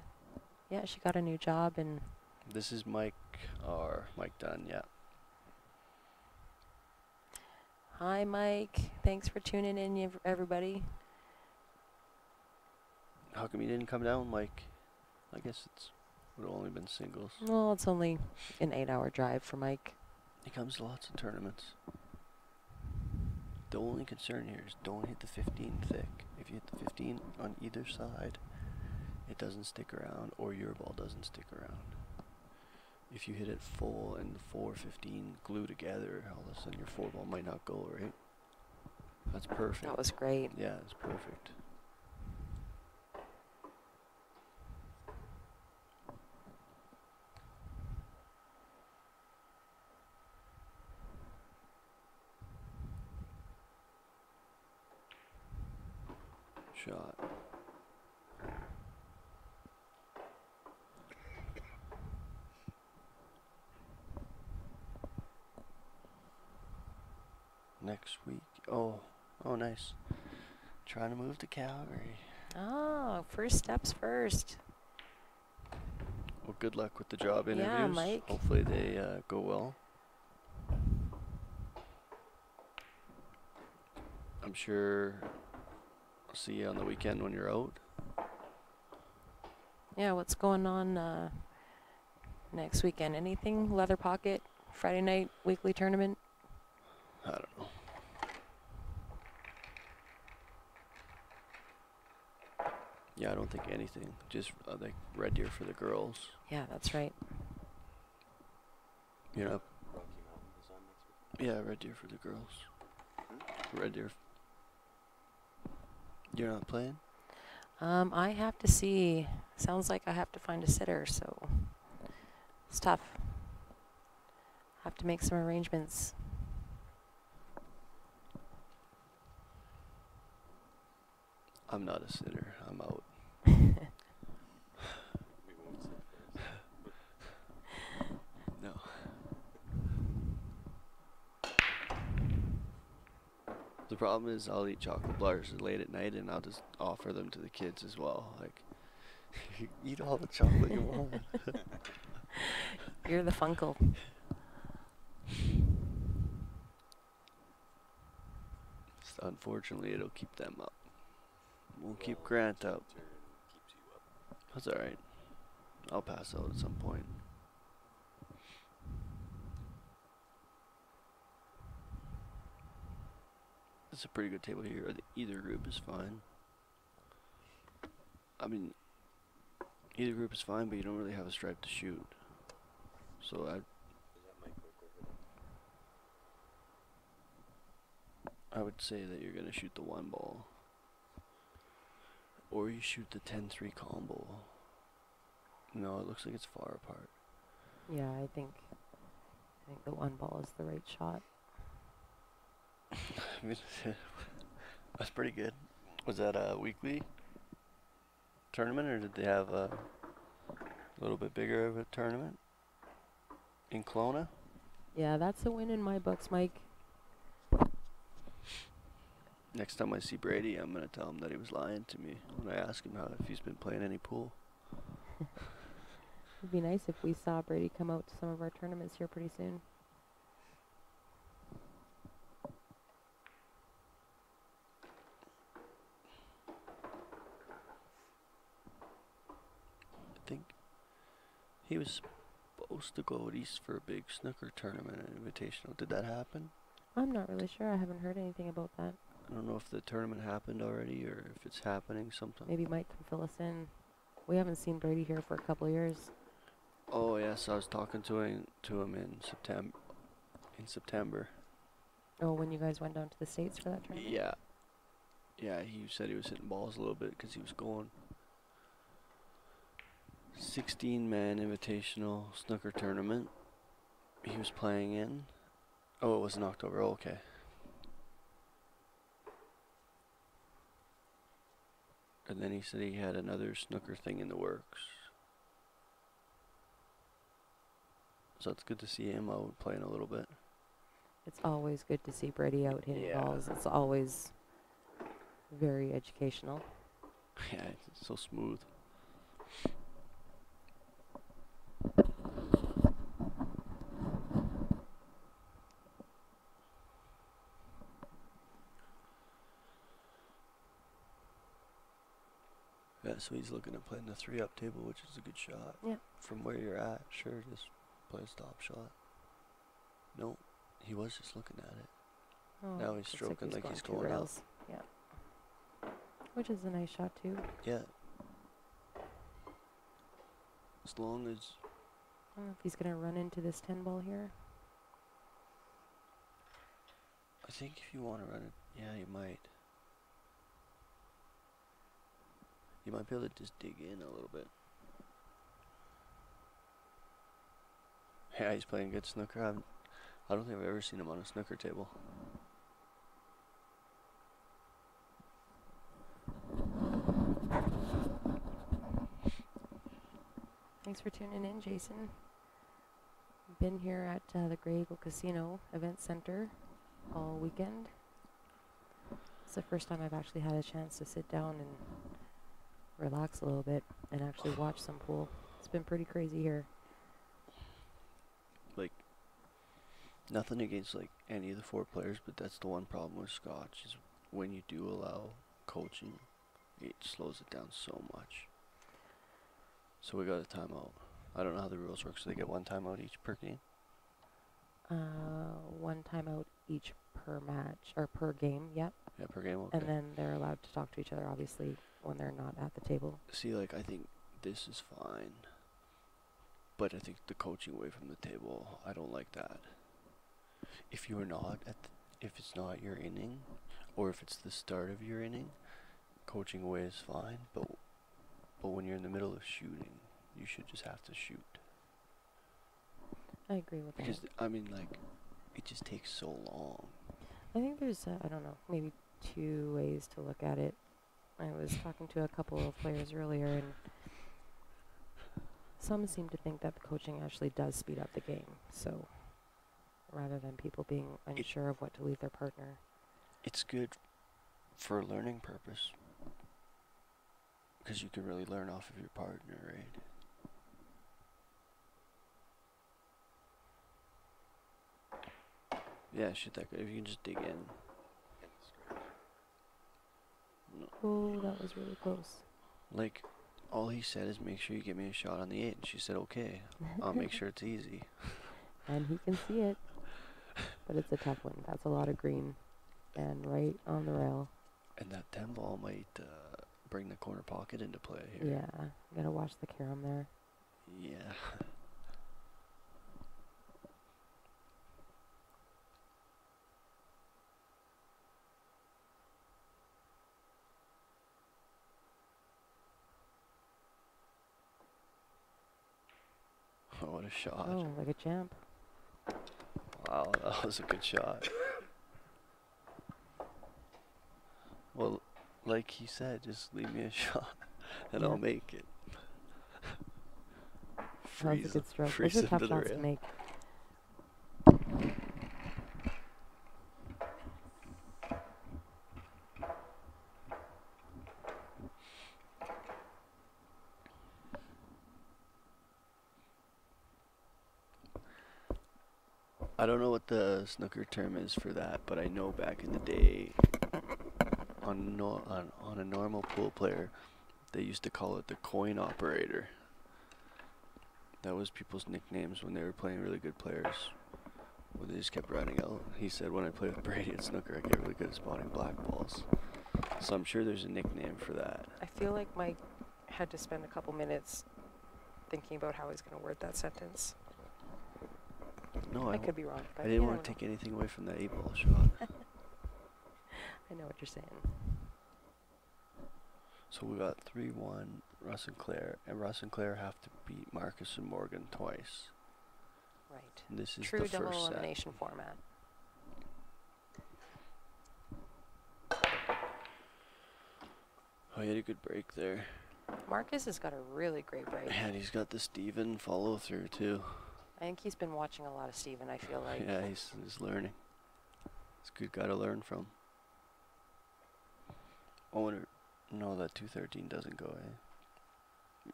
yeah, she got a new job and This is Mike Dunn, yeah. hi Mike. Thanks for tuning in, everybody. How come you didn't come down, Mike? I guess would have only been singles. Well, it's only an 8-hour drive for Mike. He comes to lots of tournaments. The only concern here is don't hit the 15 thick. If you hit the 15 on either side, it doesn't stick around, or your ball doesn't stick around. If you hit it full and the 4-15 glue together, all of a sudden your 4 ball might not go, right? That's perfect. That was great. Yeah, it's perfect. Shot. Next week. Oh, nice. Trying to move to Calgary. Oh, first steps first. Well, good luck with the job interviews. Yeah, Mike. Hopefully they go well. I'm sure I'll see you on the weekend when you're out. Yeah, what's going on next weekend? Anything? Leather Pocket, Friday night, weekly tournament? I don't know. Yeah, I don't think anything. Just like Red Deer for the girls. Yeah, that's right. You're not. Yeah, Red Deer for the girls. Red Deer. You're not playing? I have to see. Sounds like I have to find a sitter, so it's tough. Have to make some arrangements. I'm not a sitter. I'm out. No. The problem is I'll eat chocolate bars late at night and I'll just offer them to the kids as well. Like, eat all the chocolate you want. You're the funkle. Unfortunately, it'll keep them up. Won't keep Grant up. That's alright. I'll pass out at some point. It's a pretty good table here. Either group is fine. I mean, either group is fine, but you don't really have a stripe to shoot. So I would say that you're gonna shoot the 1 ball. Or you shoot the 10-3 combo. No, it looks like it's far apart. Yeah, I think the 1 ball is the right shot. I mean, that's pretty good. Was that a weekly tournament, or did they have a little bit bigger of a tournament in Kelowna? Yeah, that's a win in my books, Mike. Next time I see Brady, I'm gonna tell him that he was lying to me when I ask him if he's been playing any pool. It'd be nice if we saw Brady come out to some of our tournaments here pretty soon. I think he was supposed to go out east for a big snooker tournament and invitational. Did that happen? I'm not really sure. I haven't heard anything about that. I don't know if the tournament happened already or if it's happening sometime. Maybe Mike can fill us in. We haven't seen Brady here for a couple of years. Oh yes, I was talking to him in September. Oh, when you guys went down to the States for that tournament? Yeah. Yeah, he said he was hitting balls a little bit because he was going 16-man invitational snooker tournament he was playing in. Oh, it was in October. Oh, okay. And then he said he had another snooker thing in the works. So it's good to see him out playing a little bit. It's always good to see Brady out hitting Yeah. balls. It's always very educational. Yeah, it's so smooth. Yeah, so he's looking at playing the 3-up table, which is a good shot. Yeah. From where you're at, sure, just play a stop shot. No, he was just looking at it. Oh, Now he's looks stroking like he's two going up. rails. Yeah. Which is a nice shot too. Yeah. As long as I don't know if he's gonna run into this 10 ball here. I think if you want to run it, yeah, you might. You might be able to just dig in a little bit. Yeah, he's playing good snooker. I don't think I've ever seen him on a snooker table. Thanks for tuning in, Jason. Been here at the Grey Eagle Casino Event Center all weekend. It's the first time I've actually had a chance to sit down and relax a little bit and actually watch some pool. It's been pretty crazy here. Like, nothing against like any of the 4 players, but that's the one problem with Scotch is when you do allow coaching, it slows it down so much. So we got a timeout. I don't know how the rules work, so they get 1 timeout each per game. 1 timeout each per match or per game. Yep. Yeah, per game. Okay. And then they're allowed to talk to each other, obviously, when they're not at the table. See, like, I think this is fine, but I think the coaching away from the table, I don't like that. If you're not if it's not your inning, or if it's the start of your inning, coaching away is fine. But when you're in the middle of shooting, you should just have to shoot. I agree with Because that. I mean, like, it just takes so long. I think there's, I don't know, maybe 2 ways to look at it. I was talking to a couple of players earlier, and some seem to think that the coaching actually does speed up the game. So rather than people being unsure of what to leave their partner. It's good for a learning purpose. Because you can really learn off of your partner, right? Yeah, shoot that guy. If you can just dig in. No. Oh, that was really close. Like, all he said is make sure you get me a shot on the 8. And she said, okay, I'll make sure it's easy. And he can see it. But it's a tough one. That's a lot of green. And right on the rail. And that 10 ball might bring the corner pocket into play here. Yeah, gotta watch the carom there. Yeah. Oh, what a shot. Oh, like a champ. Wow, that was a good shot. Well, like he said, just leave me a shot and Yeah. I'll make it. That was a good stroke. freeze Those are tough into the shots to rail. make. I don't know what the snooker term is for that, but I know back in the day, on a normal pool player, they used to call it the coin operator. That was people's nicknames when they were playing really good players. When they just kept running out. He said, when I play with Brady at snooker, I get really good at spotting black balls. So I'm sure there's a nickname for that. I feel like Mike had to spend a couple minutes thinking about how he's going to word that sentence. No, I could be wrong. But I didn't yeah, want to don't take anything away from that 8-ball shot. I know what you're saying. So we got 3-1, Russ and Claire have to beat Marcus and Morgan twice. Right. And this is True the double first set. elimination format. Oh, he had a good break there. Marcus has got a really great break. And he's got the Steven follow through too. I think he's been watching a lot of Steven, I feel like. Yeah, he's learning. He's a good guy to learn from. I wonder, no, that 213 doesn't go, eh?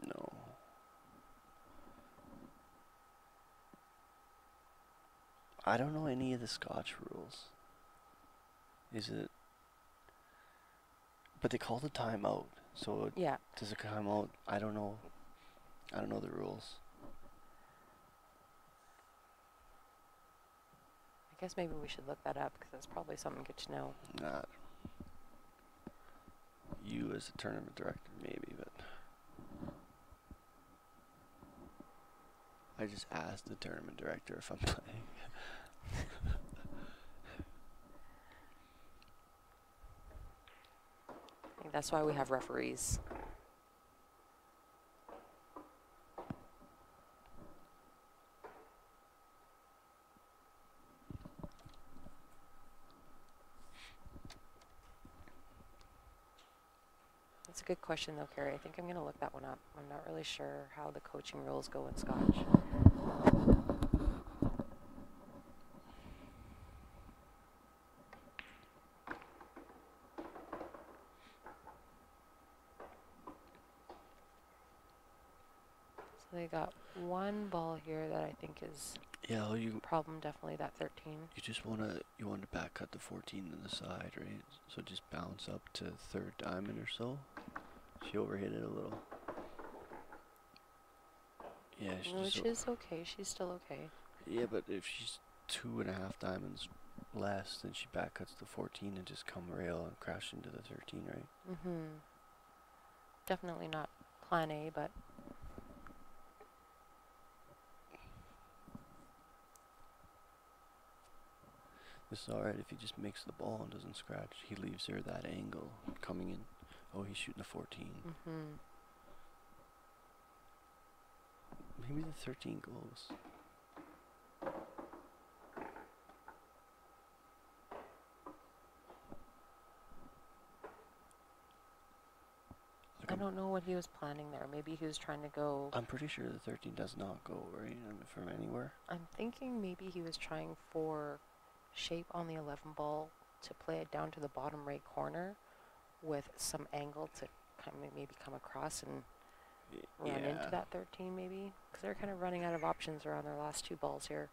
No. I don't know any of the Scotch rules. Is it? But they call the timeout. So Yeah. does it come out? I don't know. I don't know the rules. I guess maybe we should look that up because that's probably something good to know. Nah. You as a tournament director, maybe, but I just asked the tournament director if I'm playing. I think that's why we have referees. That's a good question, though, Carrie. I think I'm going to look that one up. I'm not really sure how the coaching rules go in Scotch. So they got one ball here that I think is Yeah, well, you problem, definitely that 13. just want to back cut the 14 to the side, right? So just bounce up to third diamond or so. She overhit it a little. Yeah, she Which just is okay. She's still okay. yeah, but if she's 2.5 diamonds less, then she back cuts the 14 and just come rail and crash into the 13, right? Mm-hmm. Definitely not plan A, but This is alright if he just makes the ball and doesn't scratch. He leaves her that angle coming in. Oh, he's shooting the 14. mm-hmm. Maybe the 13 goes. Like I don't know what he was planning there. Maybe he was trying to go. I'm pretty sure the 13 does not go, right? I mean, from anywhere. I'm thinking maybe he was trying for shape on the 11 ball to play it down to the bottom right corner with some angle to kind of maybe come across and run into that 13 maybe. Because they're kind of running out of options around their last two balls here.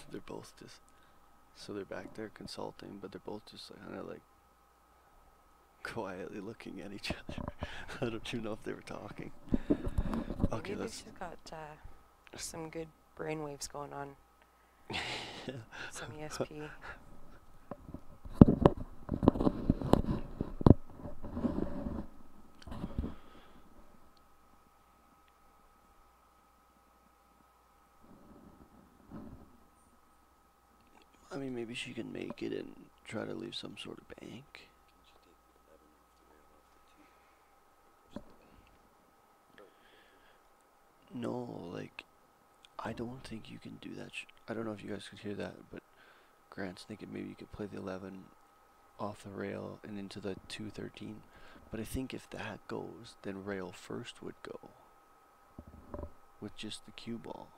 They're both just, so they're back there consulting, but they're both just kind of like quietly looking at each other. I don't even know if they were talking. Okay, Maybe let's. she's got some good brainwaves going on. Some ESP. I mean, maybe she can make it and try to leave some sort of bank. No, like, I don't think you can do that. I don't know if you guys could hear that, but Grant's thinking maybe you could play the 11 off the rail and into the 213. But I think if that goes, then rail first would go with just the cue ball.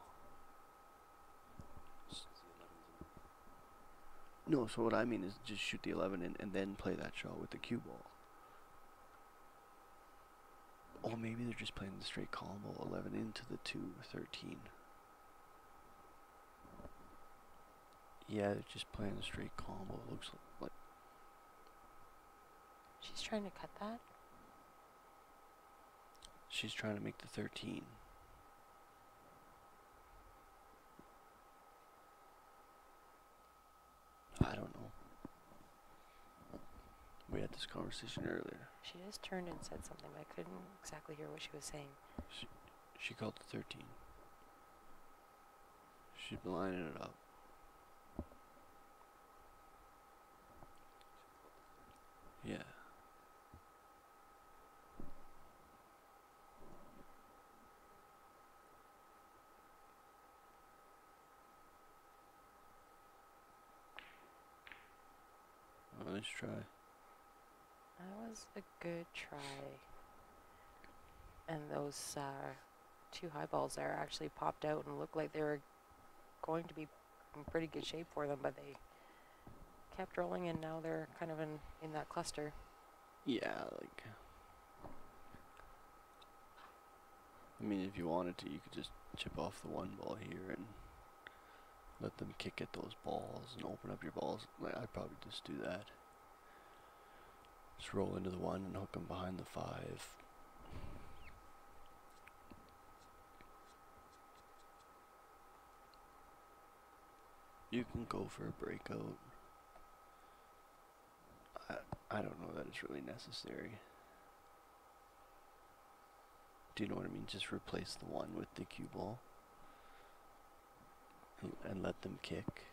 No, so what I mean is just shoot the 11 in and then play that shot with the cue ball. Or maybe they're just playing the straight combo 11 into the 213. Yeah, they're just playing the straight combo. It looks like. She's trying to cut that. She's trying to make the 13. I don't know. We had this conversation earlier. She just turned and said something, but I couldn't exactly hear what she was saying. She called the 13. She's been lining it up. Yeah. Nice try. That was a good try. And those two high balls there actually popped out and looked like they were going to be in pretty good shape for them, but they kept rolling, and now they're kind of in that cluster. Yeah, like, I mean, if you wanted to, you could just chip off the one ball here and let them kick at those balls and open up your balls. Like, I'd probably just do that. Just roll into the one and hook them behind the 5. You can go for a breakout. I don't know that it's really necessary. Do you know what I mean? Just replace the one with the cue ball and let them kick.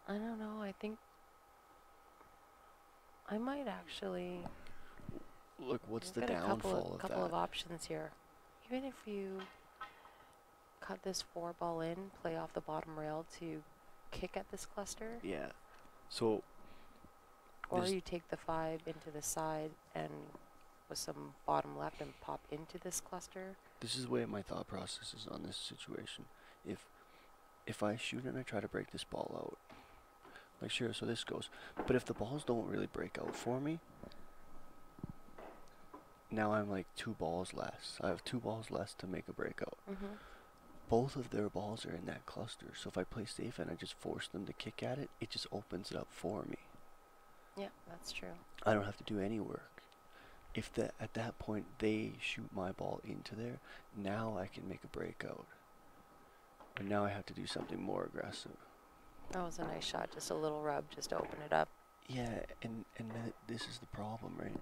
I don't know. I think I might actually. Look, what's the We've got downfall of couple that? of options here. Even if you cut this 4 ball in, play off the bottom rail to kick at this cluster, Yeah. So, or this, you take the 5 into the side and with some bottom left and pop into this cluster. this is the way my thought process is on this situation. If I shoot and I try to break this ball out, like sure, so this goes. But if the balls don't really break out for me, now I'm like 2 balls less. I have 2 balls less to make a breakout. Both of their balls are in that cluster, so if I play safe and I just force them to kick at it, it just opens it up for me. Yeah, that's true. I don't have to do any work. If at that point they shoot my ball into there, now I can make a breakout. And now I have to do something more aggressive. That was a nice shot, just a little rub, just to open it up. Yeah, and this is the problem, right?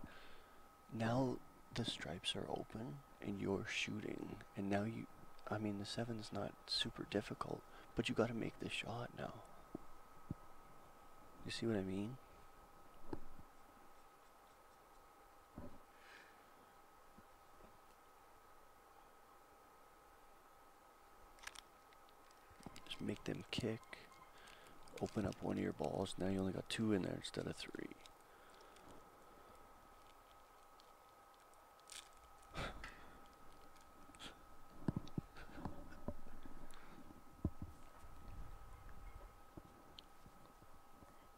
Now the stripes are open and you're shooting, and now I mean, the 7's not super difficult, but you got to make this shot now. You see what I mean? Just make them kick, open up one of your balls. Now you only got 2 in there instead of 3.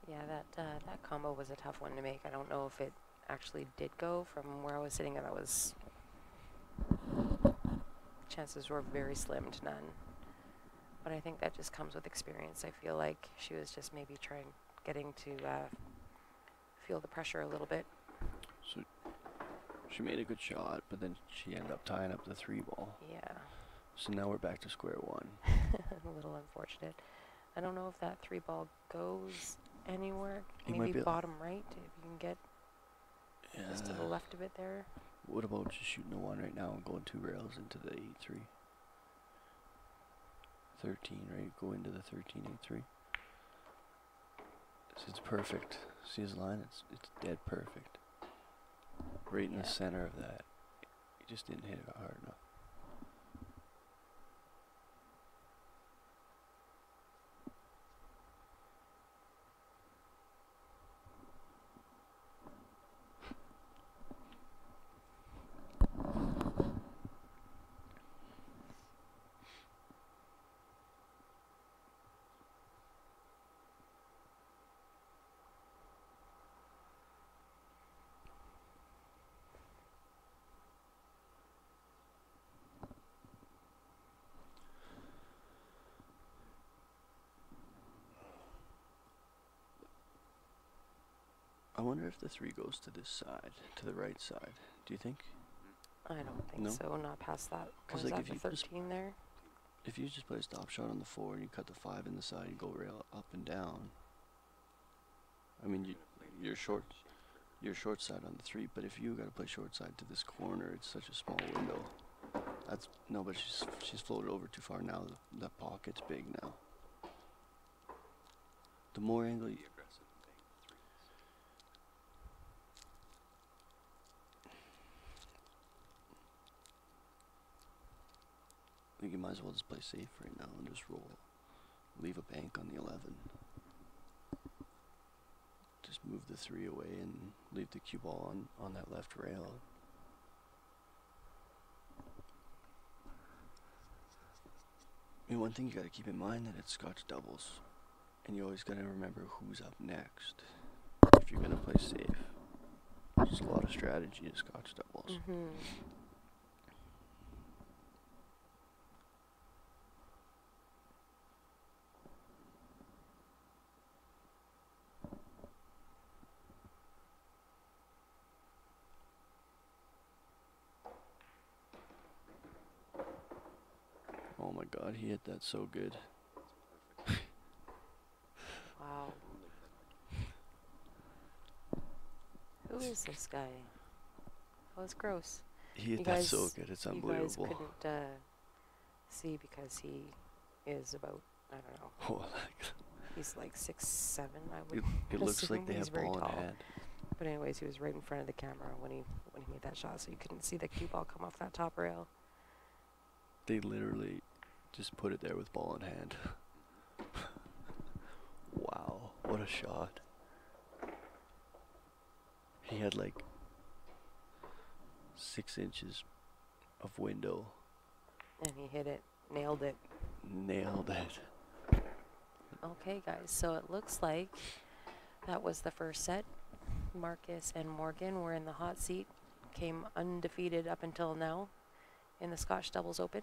Yeah, that combo was a tough one to make. I don't know if it actually did go from where I was sitting, and that was. Chances were very slim to none. But I think that just comes with experience. I feel like she was just maybe getting to feel the pressure a little bit. So she made a good shot, but then she ended up tying up the 3 ball. Yeah. So now we're back to square one. A little unfortunate. I don't know if that 3 ball goes anywhere. You might Maybe be bottom right, if you can get just to the Yeah. left of it there. What about just shooting a 1 right now and going 2 rails into the 8-3? 13, right? Go into the 13, 8-3. So it's perfect. See his line? It's dead perfect. Right in the center of that. He just didn't hit it hard enough. I wonder if the 3 goes to this side, to the right side. Do you think? I don't think No? so. Not past that. 'Cause, Was like, that if the you just- 13 there? If you just play a stop shot on the 4 and you cut the 5 in the side and go rail up and down. I mean, you're short side on the 3, but if you got to play short side to this corner, it's such a small window. No, but she's floated over too far now. The pocket's big now. The more angle you, I think you might as well just play safe right now and just roll. Leave a bank on the 11. just move the 3 away and leave the cue ball on that left rail. I mean, one thing you got to keep in mind that it's Scotch doubles, and you always got to remember who's up next if you're gonna play safe. There's a lot of strategy to Scotch doubles. Oh my God, he hit that so good. Wow. Who is this guy? Oh, it's gross. He hit that so good, it's unbelievable. You guys couldn't see because he is about, I don't know. Oh, He's like 6'7", I would it looks like assume. they He's have very ball in tall. hand. But anyways, he was right in front of the camera when he made that shot, so you couldn't see the cue ball come off that top rail. They literally just put it there with ball in hand. Wow, what a shot. He had like 6 inches of window. And he hit it, nailed it. Nailed it. Okay, guys, so it looks like that was the first set. Marcus and Morgan were in the hot seat, came undefeated up until now in the Scotch Doubles Open.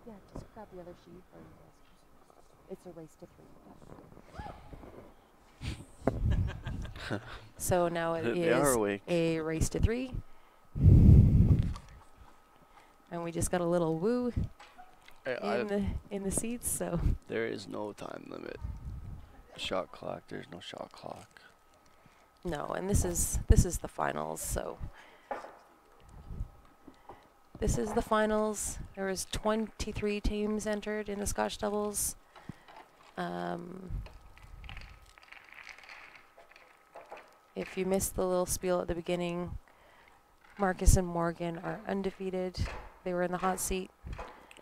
Yeah, just grab the other sheet. It's a race to 3. So now it They are is awake. a race to 3. And we just got a little woo in the seats, so There is no time limit. Shot clock, there's no shot clock. no, and this is the finals, so this is the finals. There was 23 teams entered in the Scotch doubles. If you missed the little spiel at the beginning, Marcus and Morgan are undefeated. They were in the hot seat.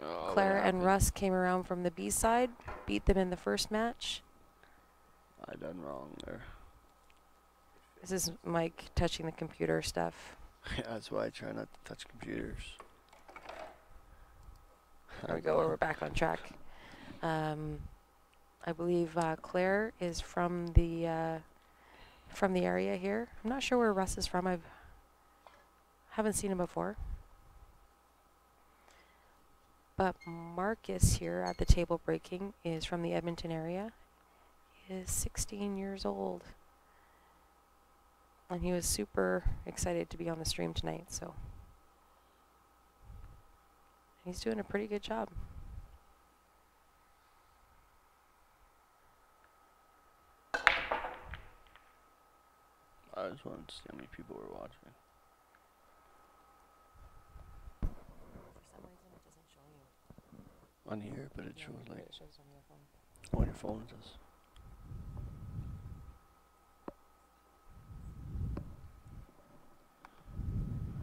Oh, Claire and Russ came around from the B side, beat them in the first match. I done wrong there. This is Mike touching the computer stuff. Yeah, that's why I try not to touch computers. There we go, we're back on track. I believe Claire is from the area here. I'm not sure where Russ is from. I haven't seen him before. But Marcus here at the table breaking is from the Edmonton area. He is 16 years old. And he was super excited to be on the stream tonight, so he's doing a pretty good job. I just wanted to see how many people were watching. For some reason it doesn't show you. On here, but it shows like It shows on your phone. on your phone it does.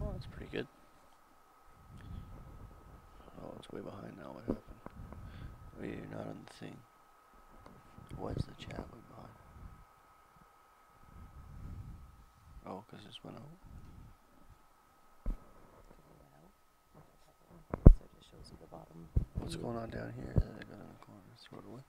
Oh, that's pretty good. Oh, it's way behind now. What happened? Wait, you're not on the thing. Why is the chat way behind? Oh, because this went out. So it just shows you the bottom. What's going on down here that I got in the corner? Throw it away.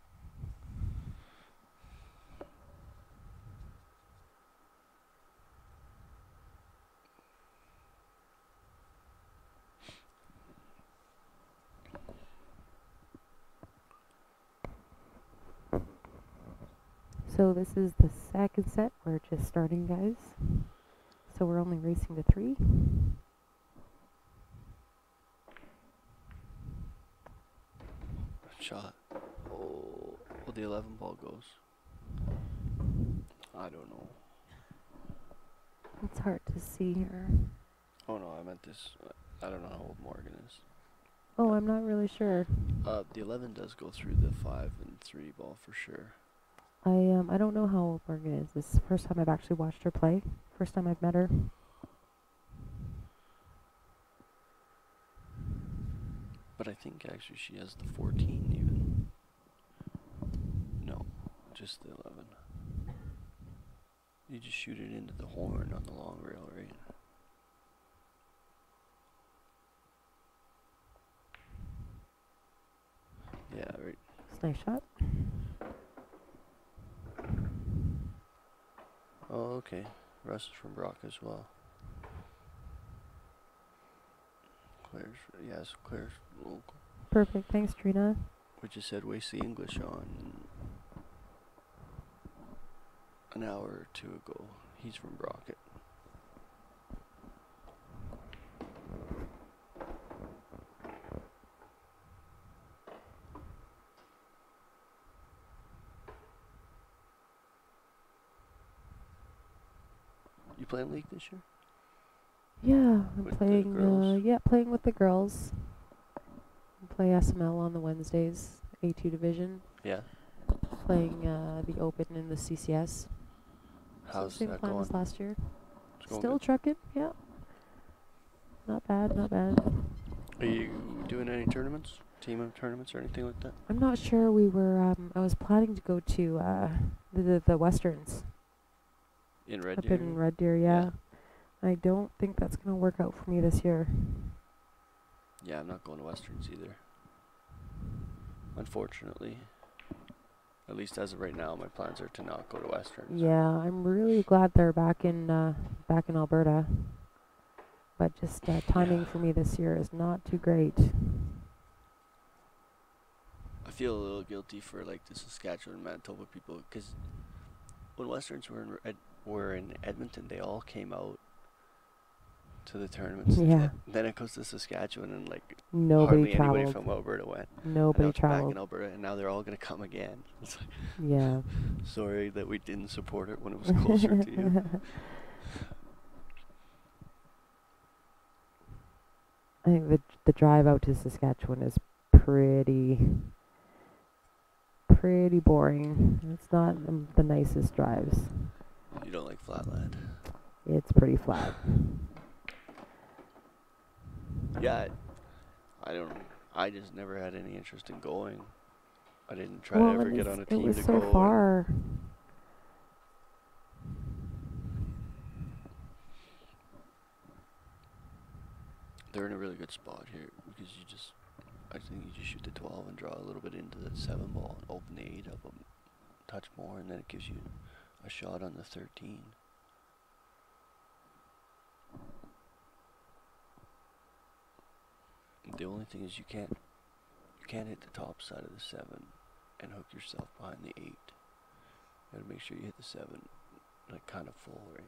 So this is the second set. We're just starting, guys. So we're only racing to 3. Shot. Oh, well, the 11 ball goes. I don't know. It's hard to see here. Oh no, I meant this. I don't know how old Morgan is. Oh, I'm not really sure. The 11 does go through the 5 and 3 ball for sure. I don't know how old Morgan is. This is the first time I've actually watched her play. First time I've met her. But I think actually she has the 14 even. this the 11? You just shoot it into the horn on the long rail, right? Yeah, right. It's a nice shot. Oh, okay. Russ is from Brock as well. Claire's, yes, Claire's local. Perfect. Thanks, Trina. We just said waste the English on an hour or two ago. He's from Brockett. You playing league this year? Yeah, I'm With the playing. girls? Yeah, playing with the girls. I play SML on the Wednesdays, A2 division. Yeah. Playing the Open in the CCS. How's Same that plan going? as last year. It's going Still good. trucking. Yeah. Not bad. Not bad. Are you doing any tournaments? Team of tournaments or anything like that? I'm not sure. We were. I was planning to go to the Westerns In Red up Deer? in Red Deer. Yeah. I don't think that's gonna work out for me this year. Yeah, I'm not going to Westerns either. Unfortunately. At least as of right now, my plans are to not go to Westerns. Yeah, I'm really glad they're back in Alberta. But just timing for me this year is not too great. I feel a little guilty for like the Saskatchewan and Manitoba people because when Westerns were in Edmonton, they all came out to the tournaments. Yeah. Then it goes to Saskatchewan and like Nobody hardly anybody traveled. from Alberta went. And now Nobody it's back traveled. in Alberta, and now they're all gonna come again. It's like, Yeah. sorry that we didn't support it when it was closer to you. I think the drive out to Saskatchewan is pretty boring. It's not the nicest drives. You don't like Flatland? It's pretty flat. Yeah, I don't. I just never had any interest in going. I didn't try Well, to ever and get on a it team was to so go. and far. they're in a really good spot here because I think you just shoot the 12 and draw a little bit into the 7 ball and open the 8 up a touch more, and then it gives you a shot on the 13. The only thing is you can't hit the top side of the 7 and hook yourself behind the 8. You gotta make sure you hit the 7 like kind of full, right?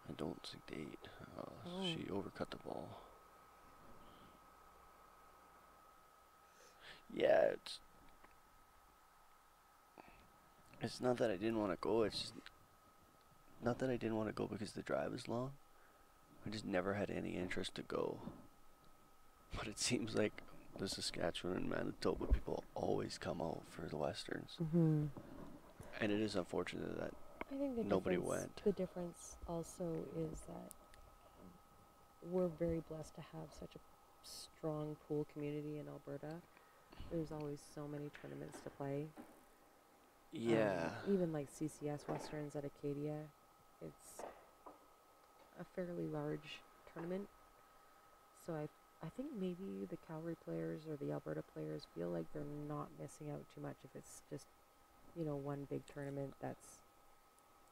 I don't think the 8. She overcut the ball. Yeah, it's not that I didn't want to go. It's just not that I didn't want to go because the drive is long. I just never had any interest to go. But it seems like the Saskatchewan and Manitoba people always come out for the Westerns. Mm-hmm. And it is unfortunate that I think nobody went. The difference also is that we're very blessed to have such a strong pool community in Alberta. There's always so many tournaments to play. Yeah. Even like CCS Westerns at Acadia, it's a fairly large tournament. So I think maybe the Calgary players or the Alberta players feel like they're not missing out too much if it's just, one big tournament that's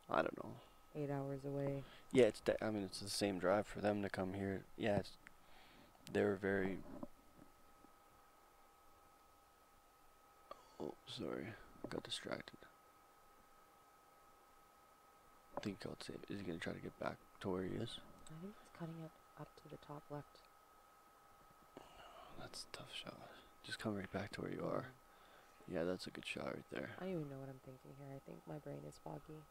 I don't know. 8 hours away. Yeah, I mean, it's the same drive for them to come here. Yeah, they're very... Oh, sorry. I got distracted. I think I'll say, is he going to try to get back to where he is? I think it's cutting it up to the top left. That's a tough shot. Just come right back to where you are. Yeah, that's a good shot right there. I don't even know what I'm thinking here. I think my brain is foggy.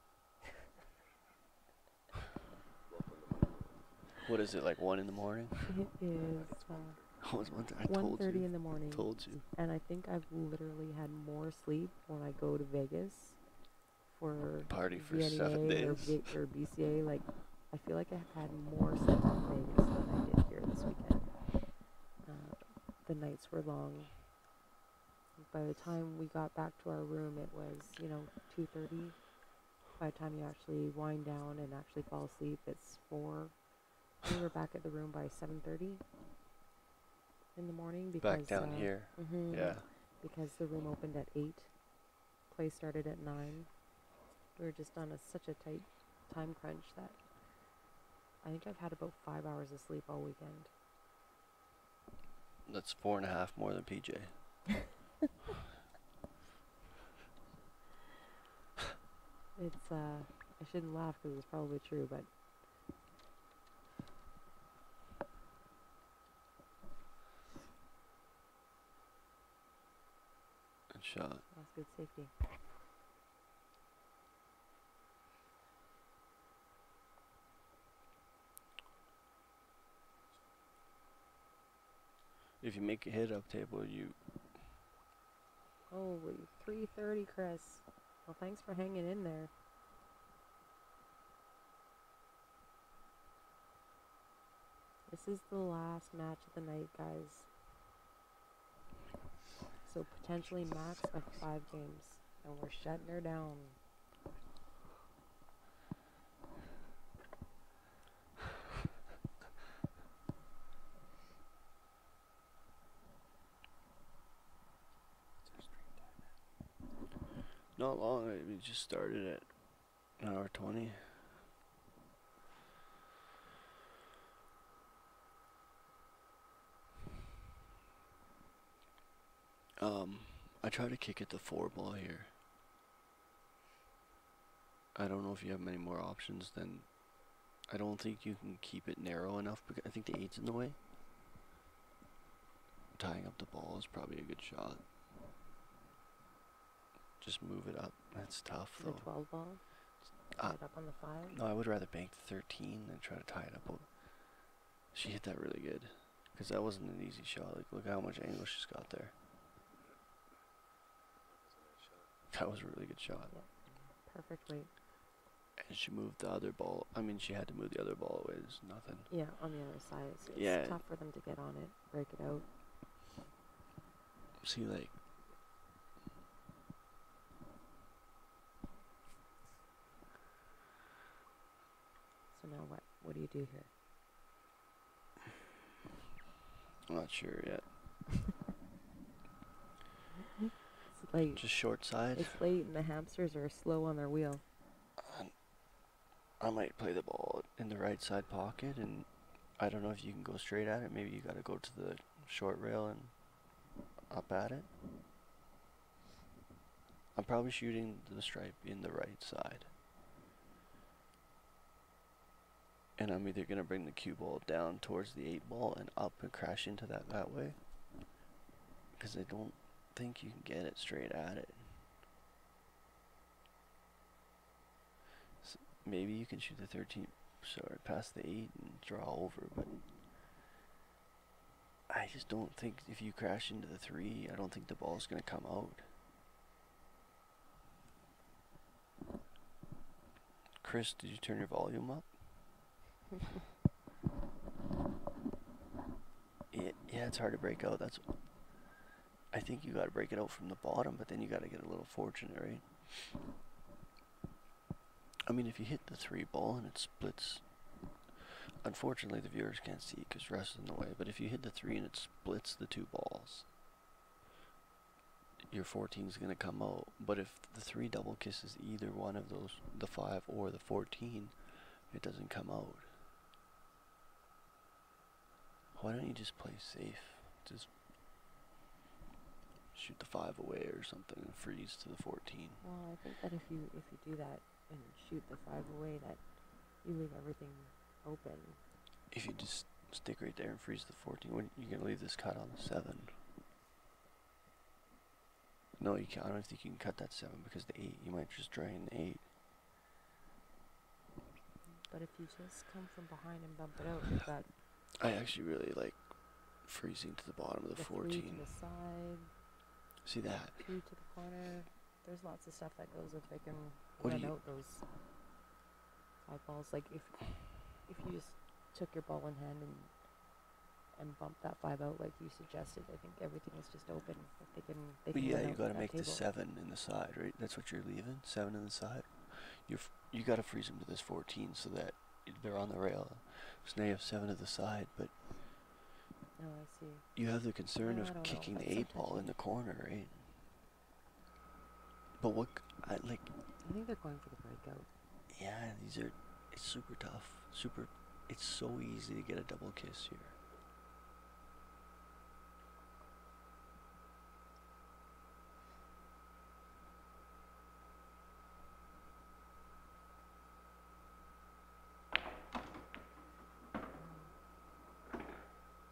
What is it, like 1 in the morning? It is Oh, it's 1:30. I told 1:30 you. in the morning. Told you. And I think I've literally had more sleep when I go to Vegas for Party for VNEA 7 days. or BCA. Like, I feel like I've had more sleep in Vegas than I did here this weekend. The nights were long. By the time we got back to our room, it was, 2:30. By the time you actually wind down and actually fall asleep, it's 4. We were back at the room by 7:30 in the morning because Back down here. Yeah. because the room opened at 8. Play started at 9. We were just on such a tight time crunch that I think I've had about 5 hours of sleep all weekend. That's 4.5 more than PJ. It's I shouldn't laugh because it's probably true, but Good shot. that's good safety. If you make a hit up table, you Holy 3:30, Chris. Well, thanks for hanging in there. This is the last match of the night, guys. So potentially max of 5 games, and we're shutting her down. not long. We just started at an hour 20. I try to kick at the 4 ball here. I don't know if you have many more options than. I don't think you can keep it narrow enough because I think the 8's in the way. Tying up the ball is probably a good shot. Just move it up. That's tough The though. 12 ball. Tie it up on the 5. No, I would rather bank the 13 than try to tie it up. She hit that really good. Because that wasn't an easy shot. Like, look how much angle she's got there. That was a really good shot. Yeah. Perfect weight. And she moved the other ball. I mean, she had to move the other ball away. There's nothing. Yeah, on the other side. So it's Yeah. tough for them to get on it, break it out. See, like. So now what? What do you do here? I'm not sure yet. It's late. Just short side. It's late, and the hamsters are slow on their wheel. I might play the ball in the right side pocket, and I don't know if you can go straight at it. Maybe you got to go to the short rail and up at it. I'm probably shooting the stripe in the right side. And I'm either going to bring the cue ball down towards the 8 ball and up and crash into that way. Because I don't think you can get it straight at it. So maybe you can shoot the 13, sorry, past the 8 and draw over, but I just don't think if you crash into the 3, I don't think the ball's going to come out. Chris, did you turn your volume up? Yeah, it's hard to break out. I think you got to break it out from the bottom, but then you got to get a little fortunate, right? I mean, if you hit the 3 ball and it splits, unfortunately the viewers can't see because Russ is in the way, but if you hit the 3 and it splits the 2 balls, your 14 is going to come out. But if the 3 double kisses either one of those, the 5 or the 14, it doesn't come out. Why don't you just play safe? Just shoot the 5 away or something and freeze to the 14. Well, I think that if you do that and shoot the 5 away, that you leave everything open. If you just stick right there and freeze the 14, you're going to leave this cut on the 7. No, you can't. I don't think you can cut that 7 because the 8, you might just drain the 8. But if you just come from behind and bump it out, you've got I actually really like freezing to the bottom of the 14. 3 to the side, See that? 2 to the corner. There's lots of stuff that goes if they can What do run you- out those 5 balls. Like if you just took your ball in hand and and bump that 5 out like you suggested. I think everything is just open. If they can But yeah, win you out got to that make the table. 7 in the side, right? That's what you're leaving, 7 in the side. You got to freeze them to this 14 so that they're on the rail. So now you have 7 to the side, but Oh, I see. you have the concern I of don't know. kicking the That's so 8 ball touchy. in the corner, right? But what, like, I think they're going for the breakout. yeah, it's super tough. It's so easy to get a double kiss here.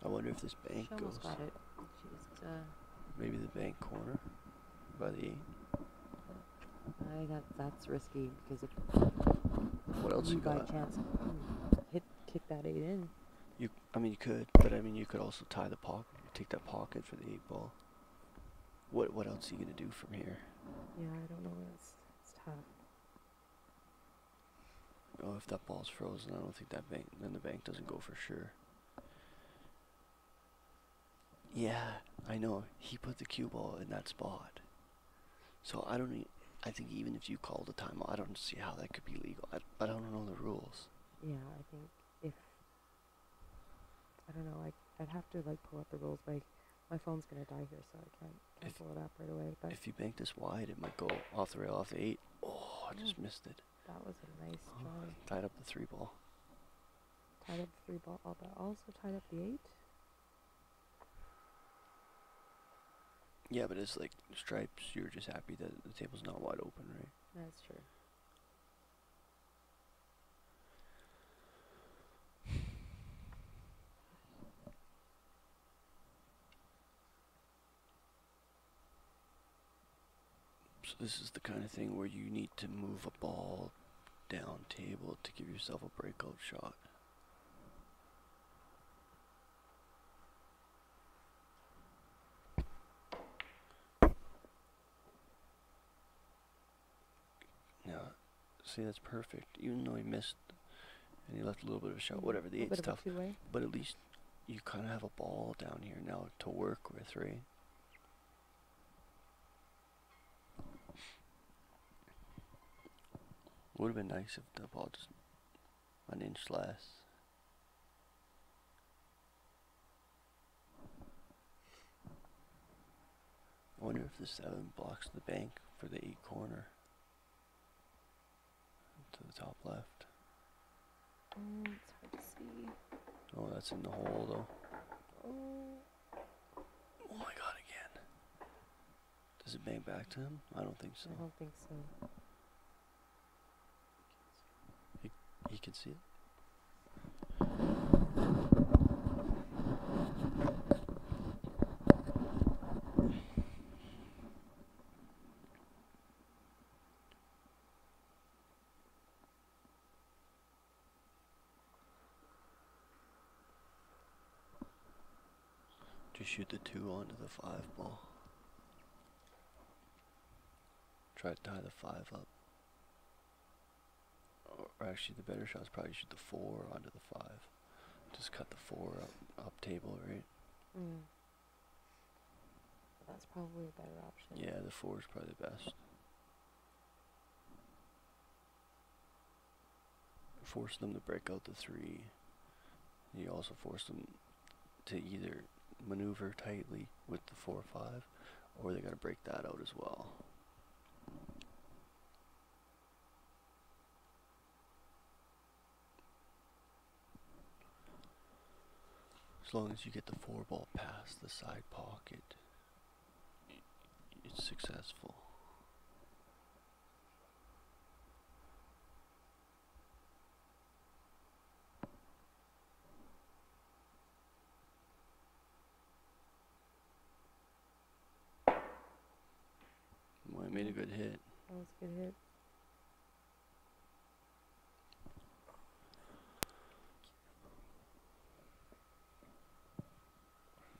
I wonder if this bank She almost goes. got it. She just, Maybe the bank corner by the 8. that's risky because if What else you by got? chance kick that 8 in. You could, but you could also tie the pocket. Take that pocket for the 8 ball. What else are you gonna do from here? Yeah, I don't know. It's tough. Oh, if that ball's frozen, I don't think then the bank doesn't go for sure. Yeah, I know. He put the cue ball in that spot. So I think even if you called a timeout, I don't see how that could be legal. I don't know the rules. Yeah, I think if I don't know, I'd have to like pull up the rules. My phone's gonna die here, so I can't pull it up right away. But If you bank this wide, it might go off the rail off the 8. Oh, I just missed it. that was a nice Oh, try. tied up the 3 ball. Tied up the 3 ball, but also tied up the 8. Yeah, but it's like stripes. You're just happy that the table's not wide open, right? That's true. So this is the kind of thing where you need to move a ball down table to give yourself a breakout shot. Yeah, see, that's perfect. Even though he missed and he left a little bit of a shot, whatever, the A 8's bit of tough. a two-way. But at least you kind of have a ball down here now to work with, right? Would have been nice if the ball just an inch less. I wonder if the 7 blocks the bank for the 8 corner to the top left. It's hard to see. Oh, that's in the hole though. Oh, Oh my god, again. Does it bank back to him? I don't think so. I don't think so. He can see it. Just shoot the 2 onto the 5 ball. Try to tie the 5 up. Or actually, the better shot is probably shoot the 4 onto the 5. Just cut the 4 up table, right? That's probably a better option. Yeah, the 4 is probably the best. Force them to break out the 3. You also force them to either maneuver tightly with the 4-5, or they got to break that out as well. As long as you get the 4 ball past the side pocket, it's successful. Well, I made a good hit. That was a good hit.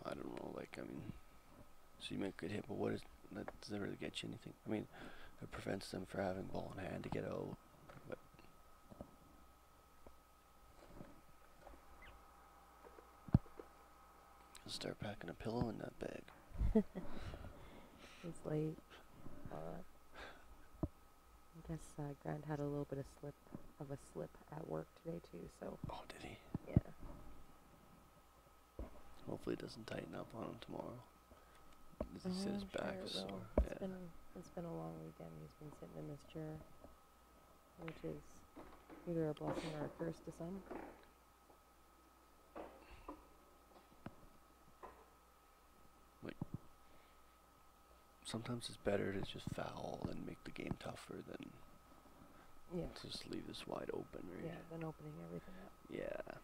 I don't know, so you make a good hit, but that doesn't really get you anything. I mean, it prevents them from having ball in hand to get out. But start packing a pillow in that bag. It's late. I guess Grant had a little bit of a slip at work today too. So Oh, did he? yeah. Hopefully it doesn't tighten up on him tomorrow. He said his I'm back sure is it will. sore. Yeah. It's been a long weekend. He's been sitting in this chair, which is either a blessing or a curse to some. Sometimes it's better to just foul and make the game tougher than Yeah. just leave this wide open, right? Yeah, then opening everything up. Yeah.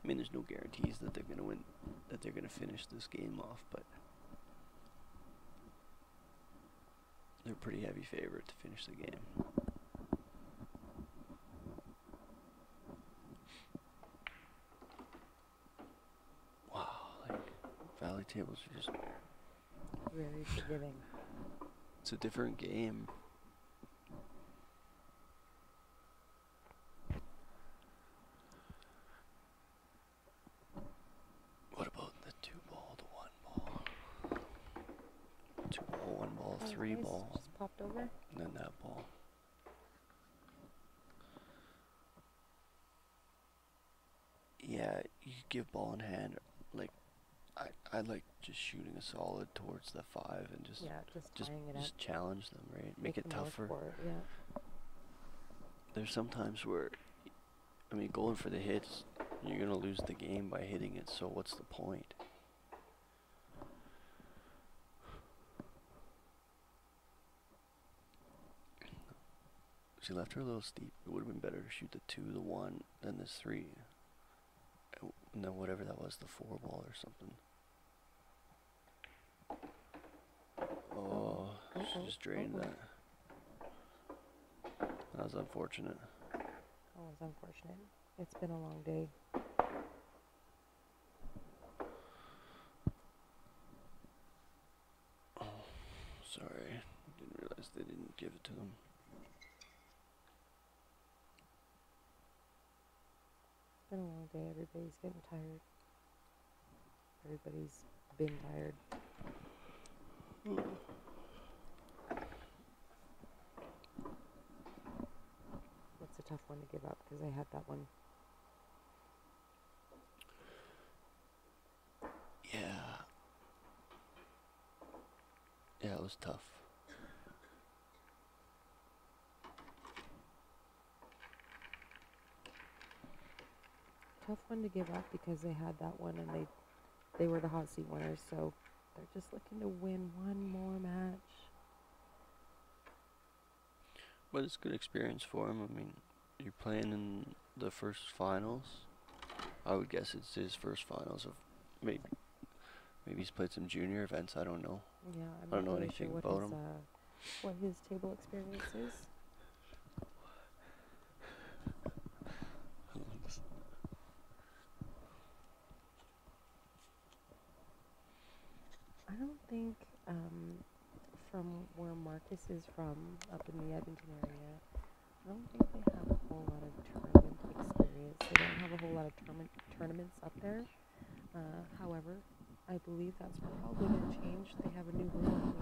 I mean, there's no guarantees that they're gonna win, that they're gonna finish this game off, but they're a pretty heavy favorite to finish the game. Wow, like Valley tables are just, Very forgiving. it's a different game. What about the 2-ball, the 1-ball? 2-ball, 1-ball, Oh, 3-ball, nice. Just popped over. and then that ball. Yeah, you could give ball in hand. Like, I like just shooting a solid towards the 5 and just Yeah, just tying it up. just challenge them, right? Make it them work tougher. for it, yeah. There's sometimes where, I mean, going for the hits, you're gonna lose the game by hitting it. So what's the point? She left her a little steep. It would have been better to shoot the 2, the 1, than this 3. And then whatever that was, the 4-ball or something. Oh, she just drained that. That was unfortunate. That was unfortunate. It's been a long day. Oh, sorry. Didn't realize they didn't give it to them. It's been a long day. Everybody's getting tired. Everybody's been tired. It's a tough one to give up because I had that one. Yeah. Yeah, it was tough. Tough one to give up because they had that one and they were the hot seat winners, so they're just looking to win one more match. But it's a good experience for him. I mean, you're playing in the first finals. I would guess it's his first finals of maybe he's played some junior events. I don't know. Yeah, I don't I'm know not really anything sure about him. what his table experience is. I don't think from where Marcus is from, up in the Edmonton area, I don't think they have a whole lot of tournament experience. They don't have a whole lot of tournaments up there. However, I believe that's probably going to change. They have a new rule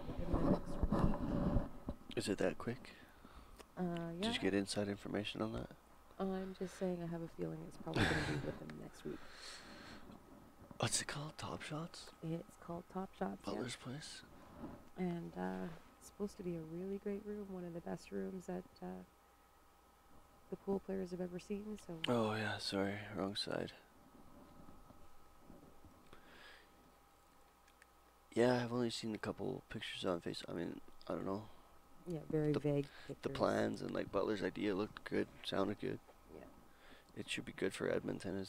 within the next week. Is it that quick? Yeah. Did you get inside information on that? I'm just saying I have a feeling it's probably going to be within next week. What's it called? Top Shots? It's called Top Shots. Butler's Place? And it's supposed to be a really great room, one of the best rooms that the pool players have ever seen. So. Oh yeah, sorry, wrong side. Yeah, I've only seen a couple pictures on Facebook. I mean, I don't know. Yeah, very vague pictures. The plans and like Butler's idea looked good, sounded good. Yeah. It should be good for Edmonton. It'd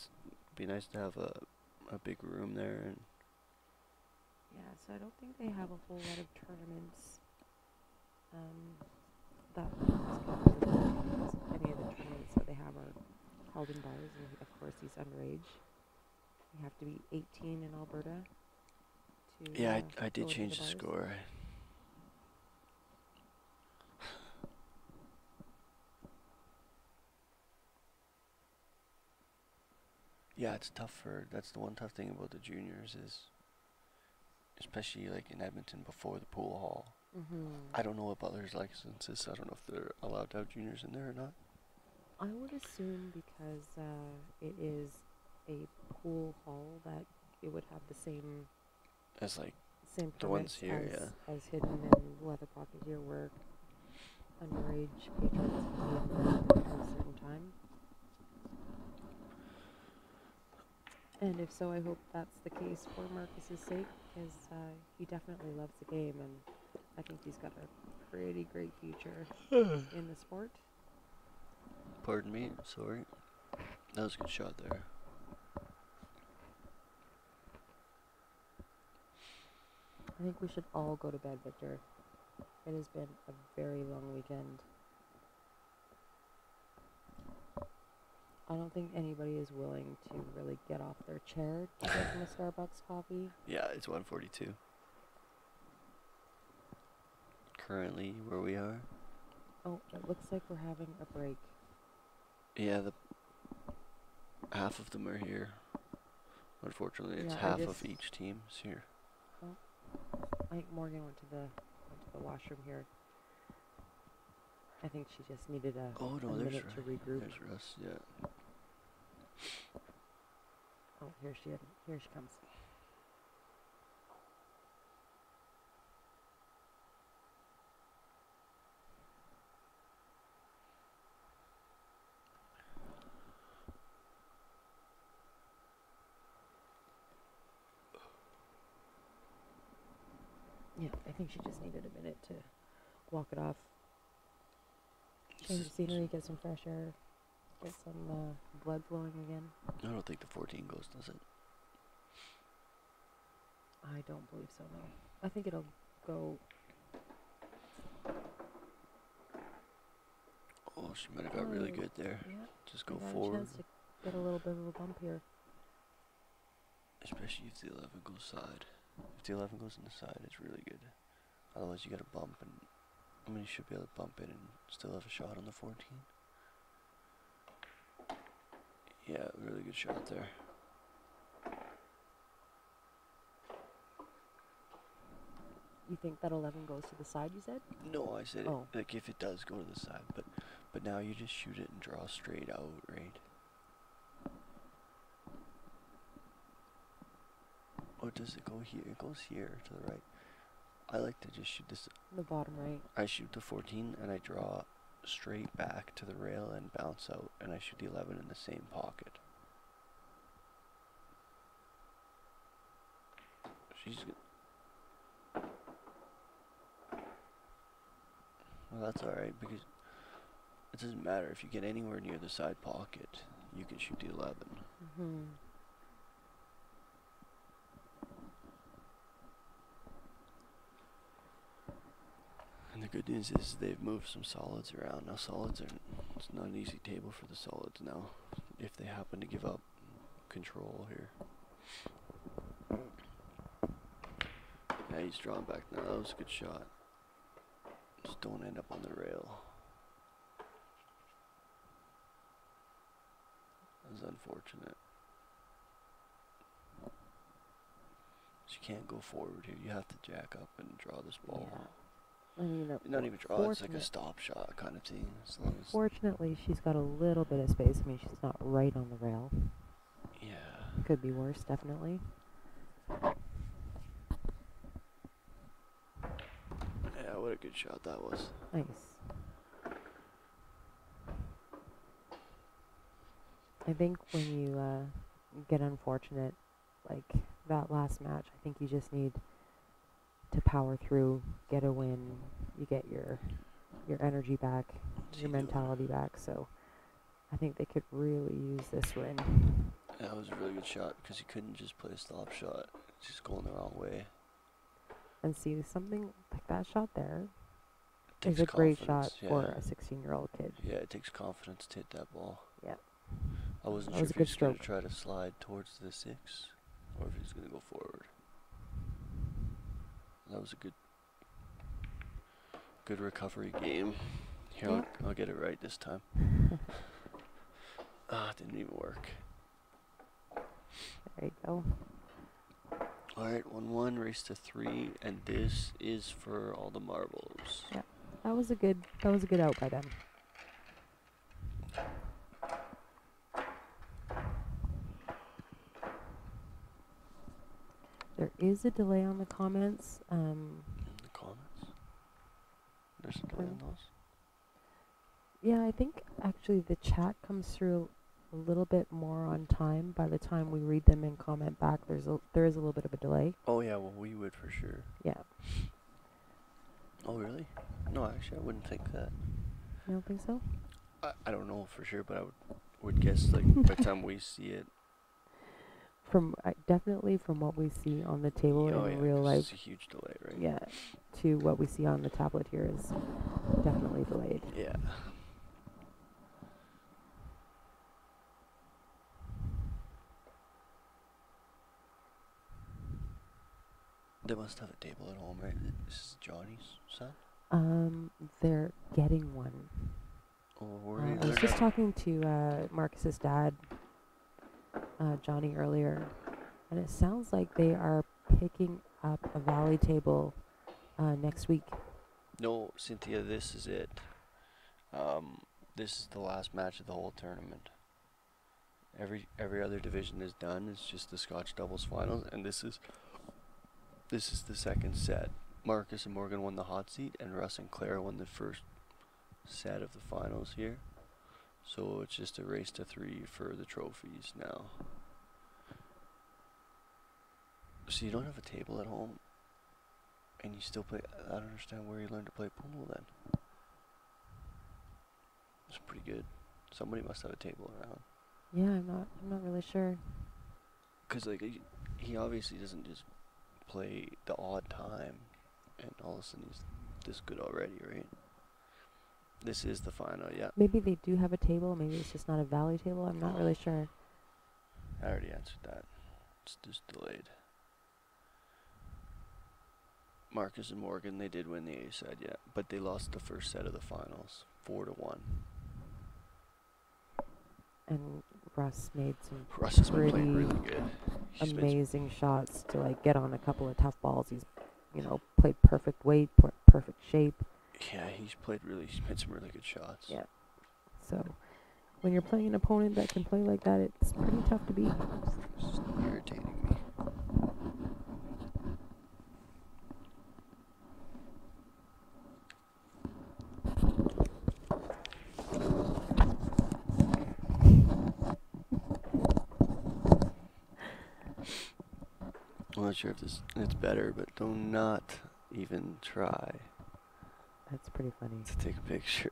be nice to have a big room there. And yeah, so I don't think they have a whole lot of tournaments. That any of the tournaments that they have are held in bars, and of course he's underage. You have to be 18 in Alberta. yeah, I go did into change the bars. score. Yeah, it's tough for. That's the one tough thing about the juniors is, especially like in Edmonton before the pool hall. I don't know what Butler's license is. I don't know if they're allowed to have juniors in there or not. I would assume because it is a pool hall that it would have the same As like permits the ones here, as Hidden and Leather Pocket here, where underage patrons can be in there at a certain time. And if so, I hope that's the case for Marcus's sake, because he definitely loves the game, and I think he's got a pretty great future in the sport. Pardon me, sorry. That was a good shot there. I think we should all go to bed, Victor. It has been a very long weekend. I don't think anybody is willing to really get off their chair to get them a Starbucks coffee. Yeah, it's 1:42. Currently, where we are. Oh, it looks like we're having a break. Yeah, the half of them are here. Unfortunately, it's Yeah, half of each team is here. Oh, I think Morgan went to the washroom here. I think she just needed a minute to regroup. There's Russ, yeah. Oh, here she comes. Yeah, I think she just needed a minute to walk it off. Change the scenery, get some fresh air, get some blood flowing again. I don't think the 14 goes, does it? I don't believe so, no. I think it'll go... Oh, she might have got really good there. Yeah. Just go got forward. A chance to get a little bit of a bump here. Especially if the 11 goes side. If the 11 goes in the side, it's really good. Otherwise, you got to bump, and I mean, you should be able to bump it and still have a shot on the 14. Yeah, really good shot there. You think that 11 goes to the side, you said? No, I said Oh. like if it does go to the side, but now you just shoot it and draw straight out, right? Or does it go here? It goes here to the right. I like to just shoot this. The bottom right. I shoot the 14 and I draw straight back to the rail and bounce out, and I shoot the 11 in the same pocket. She's good. Well, that's alright, because it doesn't matter. If you get anywhere near the side pocket, you can shoot the 11. Mm-hmm. And the good news is they've moved some solids around. Now solids are, it's not an easy table for the solids now, if they happen to give up control here. Yeah, he's drawn back now. That was a good shot. Just don't end up on the rail. That's unfortunate. You can't go forward here. You have to jack up and draw this ball. Yeah. I mean, Not even draw, it's like a stop shot kind of thing. As long as fortunately, she's got a little bit of space. I mean, she's not right on the rail. yeah. Could be worse, definitely. Yeah, what a good shot that was. Nice. I think when you get unfortunate, like that last match, I think you just need to power through, get a win, you get your energy back, your mentality back. So I think they could really use this win. That was a really good shot because he couldn't just play a stop shot. It's just going the wrong way. And see, something like that shot there It is takes a great shot confidence, for yeah. a 16-year-old kid. Yeah, it takes confidence to hit that ball. Yeah. I wasn't That sure was a if he good was going to stroke. try to slide towards the 6 or if he's going to go forward. That was a good recovery game. Here, Yep. I'll get it right this time. Ah, it didn't even work. There you go. All right, 1-1, race to 3, and this is for all the marbles. Yeah. That was a good out by them. There is a delay on the comments. In the comments? There's a delay on those? Yeah, I think actually the chat comes through a little bit more on time. By the time we read them and comment back, there is a little bit of a delay. Oh, yeah, well, we would for sure. Yeah. Oh, really? No, actually, I wouldn't think that. You don't think so? I don't know for sure, but I would guess, like, by the time we see it. Definitely from what we see on the table in real 'cause life. it's a huge delay, right? Yeah. To what we see on the tablet here is definitely delayed. Yeah. They must have a table at home, right? This is Johnny's son? They're getting one. Or were I was just talking to Marcus's dad, Johnny, earlier, and it sounds like they are picking up a valley table next week. No, Cynthia, this is it. This is the last match of the whole tournament. Every other division is done. It's just the Scotch doubles finals, and this is the second set. Marcus and Morgan won the hot seat, and Russ and Claire won the first set of the finals here. So it's just a race to 3 for the trophies now. So you don't have a table at home, and you still play. I don't understand where you learned to play pool then. It's pretty good. Somebody must have a table around. Yeah, I'm not really sure. 'Cause like he obviously doesn't just play the odd time, and all of a sudden he's this good already, right? This is the final, yeah. Maybe they do have a table. Maybe it's just not a valley table. I'm not really sure. I already answered that. It's just delayed. Marcus and Morgan, they did win the A side, yeah, but they lost the first set of the finals, 4-1. And Russ made some Russ has been pretty playing really good. He's been amazing shots to like get on a couple of tough balls. He's, played perfect weight, perfect shape. Yeah, he's made some really good shots. Yeah. So when you're playing an opponent that can play like that, it's pretty tough to beat. It's just irritating me. I'm not sure if it's better, but do not even try That's pretty funny. to take a picture.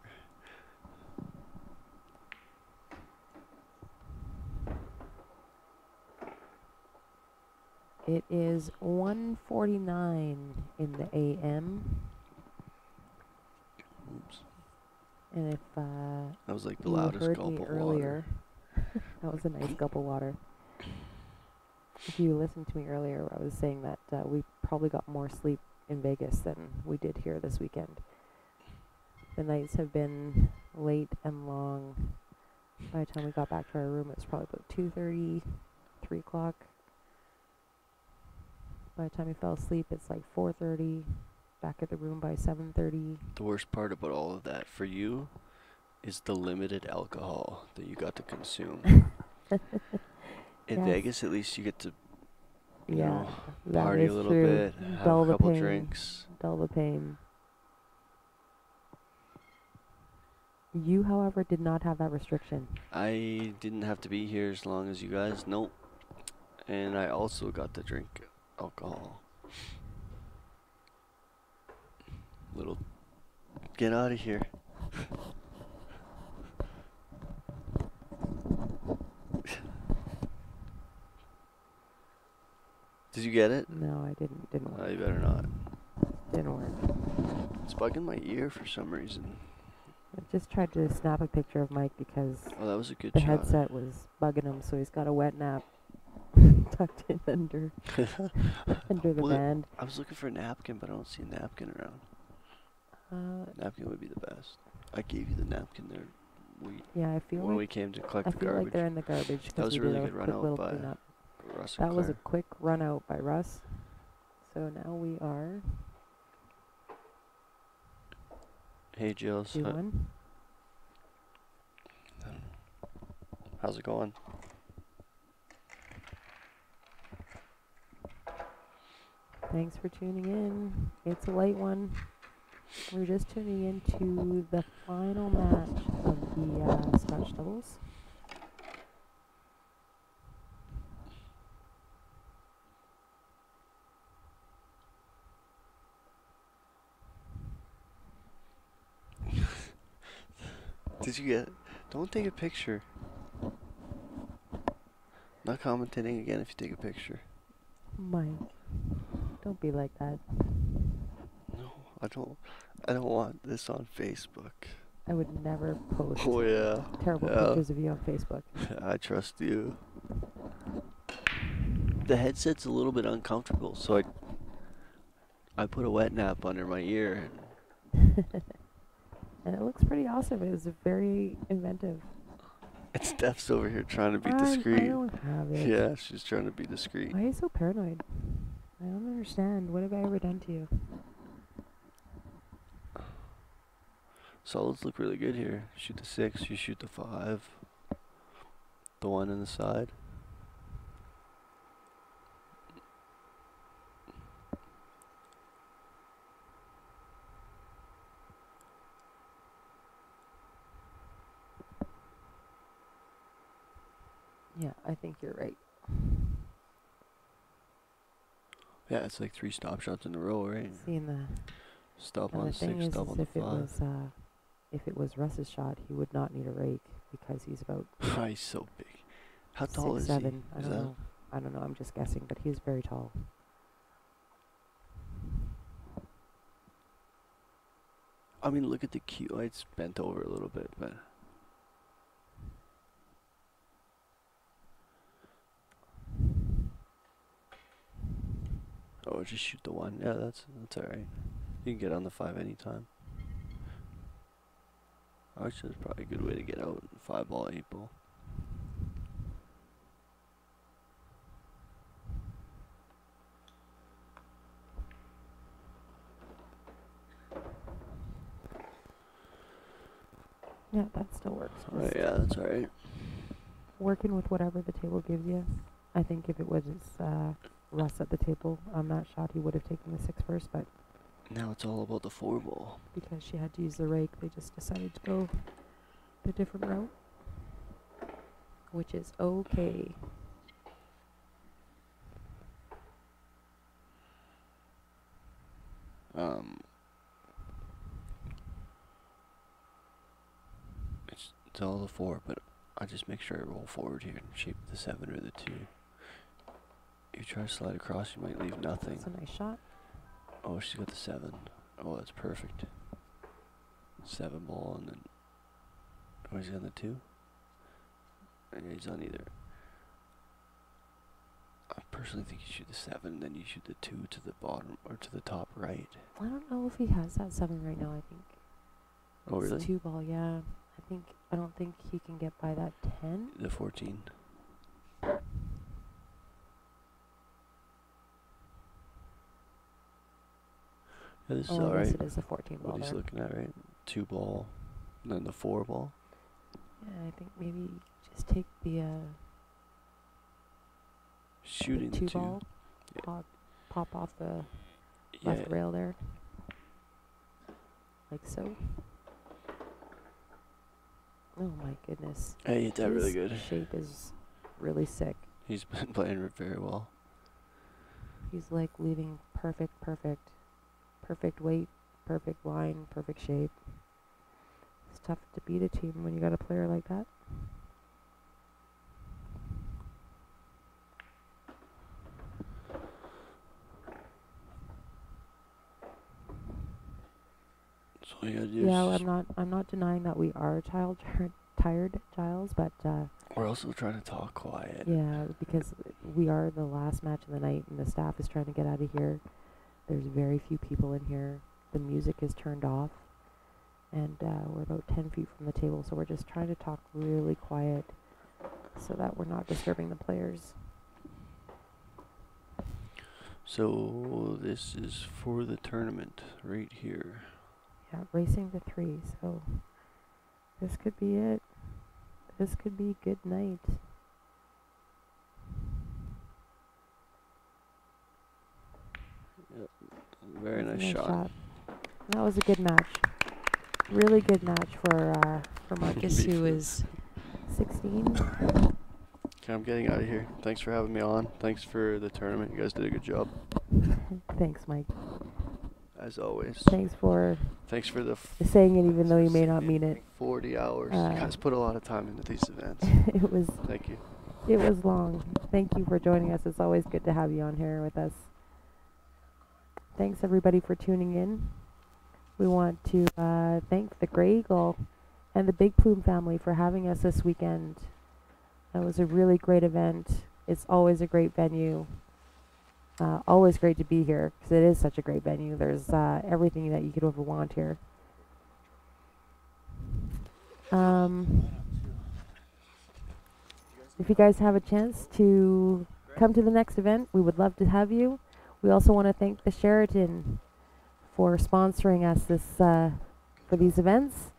It is 1:49 in the AM. Oops. And if That was like the you loudest heard gulp me of earlier, water. that was a nice gulp of water. If you listened to me earlier, I was saying that we probably got more sleep in Vegas than we did here this weekend. The nights have been late and long. By the time we got back to our room, it was probably about 2:30, 3 o'clock. By the time we fell asleep, it's like 4:30. Back at the room by 7:30. The worst part about all of that for you is the limited alcohol that you got to consume. In Yes. Vegas, at least you get to Yeah, that party is a little true. bit, have Dull a the couple pain. drinks. Dull the pain. You, however, did not have that restriction. I didn't have to be here as long as you guys. Nope. And I also got to drink alcohol. Little. Get out of here. Did you get it? No, I didn't. Didn't work. You better not. Didn't work. It's bugging my ear for some reason. I just tried to snap a picture of Mike because Oh, that was a good the shot. headset was bugging him, so he's got a wet nap tucked in under the What? band. I was looking for a napkin, but I don't see a napkin around. Napkin would be the best. I gave you the napkin there. Yeah, I feel When like we came to collect I the feel garbage. like they're in the garbage. That was a we did really good run quick out little by cleanup. Russ and That was a Claire. quick run out by Russ. So now we are Hey, Jills. 2-1. How's it going? Thanks for tuning in. It's a late one. We're just tuning into the final match of the Scotch doubles. Did you get? Don't take a picture. Not commentating again if you take a picture. Mike, don't be like that. No, I don't. I don't want this on Facebook. I would never post Oh yeah. terrible Yeah. pictures of you on Facebook. I trust you. The headset's a little bit uncomfortable, so I put a wet nap under my ear. And it looks pretty awesome. It was very inventive. And Steph's over here trying to be I discreet. don't have it. Yeah, she's trying to be discreet. Why are you so paranoid? I don't understand. What have I ever done to you? Solids look really good here. Shoot the 6, you shoot the 5. The 1 in the side. Yeah, I think you're right. Yeah, it's like 3 stop shots in a row, right? Seeing the Stop and on the the thing 6, is stop on the if it was Russ's shot, he would not need a rake because he's about 5. He's so big. How tall 6'7". is he? I Is don't that- know. I don't know. I'm just guessing, but he's very tall. I mean, look at the cue. Oh, it's bent over a little bit, but oh, just shoot the 1. Yeah, that's alright. You can get on the 5 anytime. Actually, that's probably a good way to get out. 5 ball, 8 ball. Yeah, that still works. Alright, Just yeah, that's alright. working with whatever the table gives you. I think if it was Russ at the table, I'm not shot he would have taken the 6 first, but Now it's all about the 4 ball. because she had to use the rake, they just decided to go the different route, which is okay. It's all the 4, but I just make sure I roll forward here and shape the 7 or the 2. If you try to slide across, you might leave nothing. That's a nice shot. Oh, she's got the 7. Oh, that's perfect. 7 ball, and then oh, he's on the 2. Yeah, he's on either. I personally think you shoot the 7, then you shoot the 2 to the bottom or to the top right. I don't know if he has that 7 right now. I think Oh, it's really? 2 ball. Yeah, I don't think he can get by that 10. The 14. Yeah, this is Oh, I guess alright. it is a 14 ball What he's there. looking at, right? 2 ball, and then the 4 ball. Yeah, I think maybe just take the Shooting the 2 2. ball, Yeah. pop off the Yeah, left rail there, like so. Oh my goodness. hey, he hit that really His good. shape is really sick. He's been playing it very well. He's like leaving perfect weight, perfect line, perfect shape. It's tough to beat a team when you got a player like that. So all you gotta do Yeah, is I'm not denying that we are tired, Giles, but we're also trying to talk quiet. yeah, because we are the last match of the night and the staff is trying to get out of here. There's very few people in here. The music is turned off, and we're about 10 feet from the table, so we're just trying to talk really quiet so that we're not disturbing the players. So this is for the tournament right here. Yeah, racing to 3. So this could be it. This could be good night. Yep. Very That's a nice shot. That was a good match. Really good match for Marcus, Big who Plume. is 16. Okay, I'm getting out of here. Thanks for having me on. Thanks for the tournament. You guys did a good job, Thanks, Mike. as always. Thanks for Thanks for the saying it even though you may not mean it. 40 hours. You guys put a lot of time into these events. It was Thank you. It was long. Thank you for joining us. It's always good to have you on here with us. Thanks everybody for tuning in. We want to thank the Grey Eagle and the Big Plume family for having us this weekend. That was a really great event. It's always a great venue. Always great to be here because it is such a great venue. There's everything that you could ever want here. If you guys have a chance to come to the next event, we would love to have you. We also want to thank the Sheraton for sponsoring us for these events.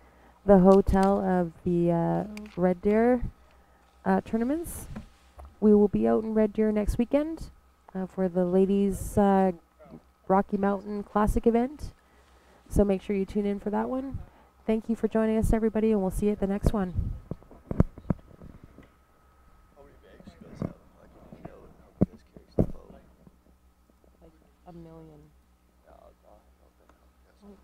The hotel of the Red Deer tournaments. We will be out in Red Deer next weekend for the ladies Rocky Mountain Classic event. So make sure you tune in for that one. Thank you for joining us, everybody, and we'll see you at the next one. How many bags you guys have? I can know how you guys carry stuff out. Like 1 million. Yeah, I'll help them. Oh,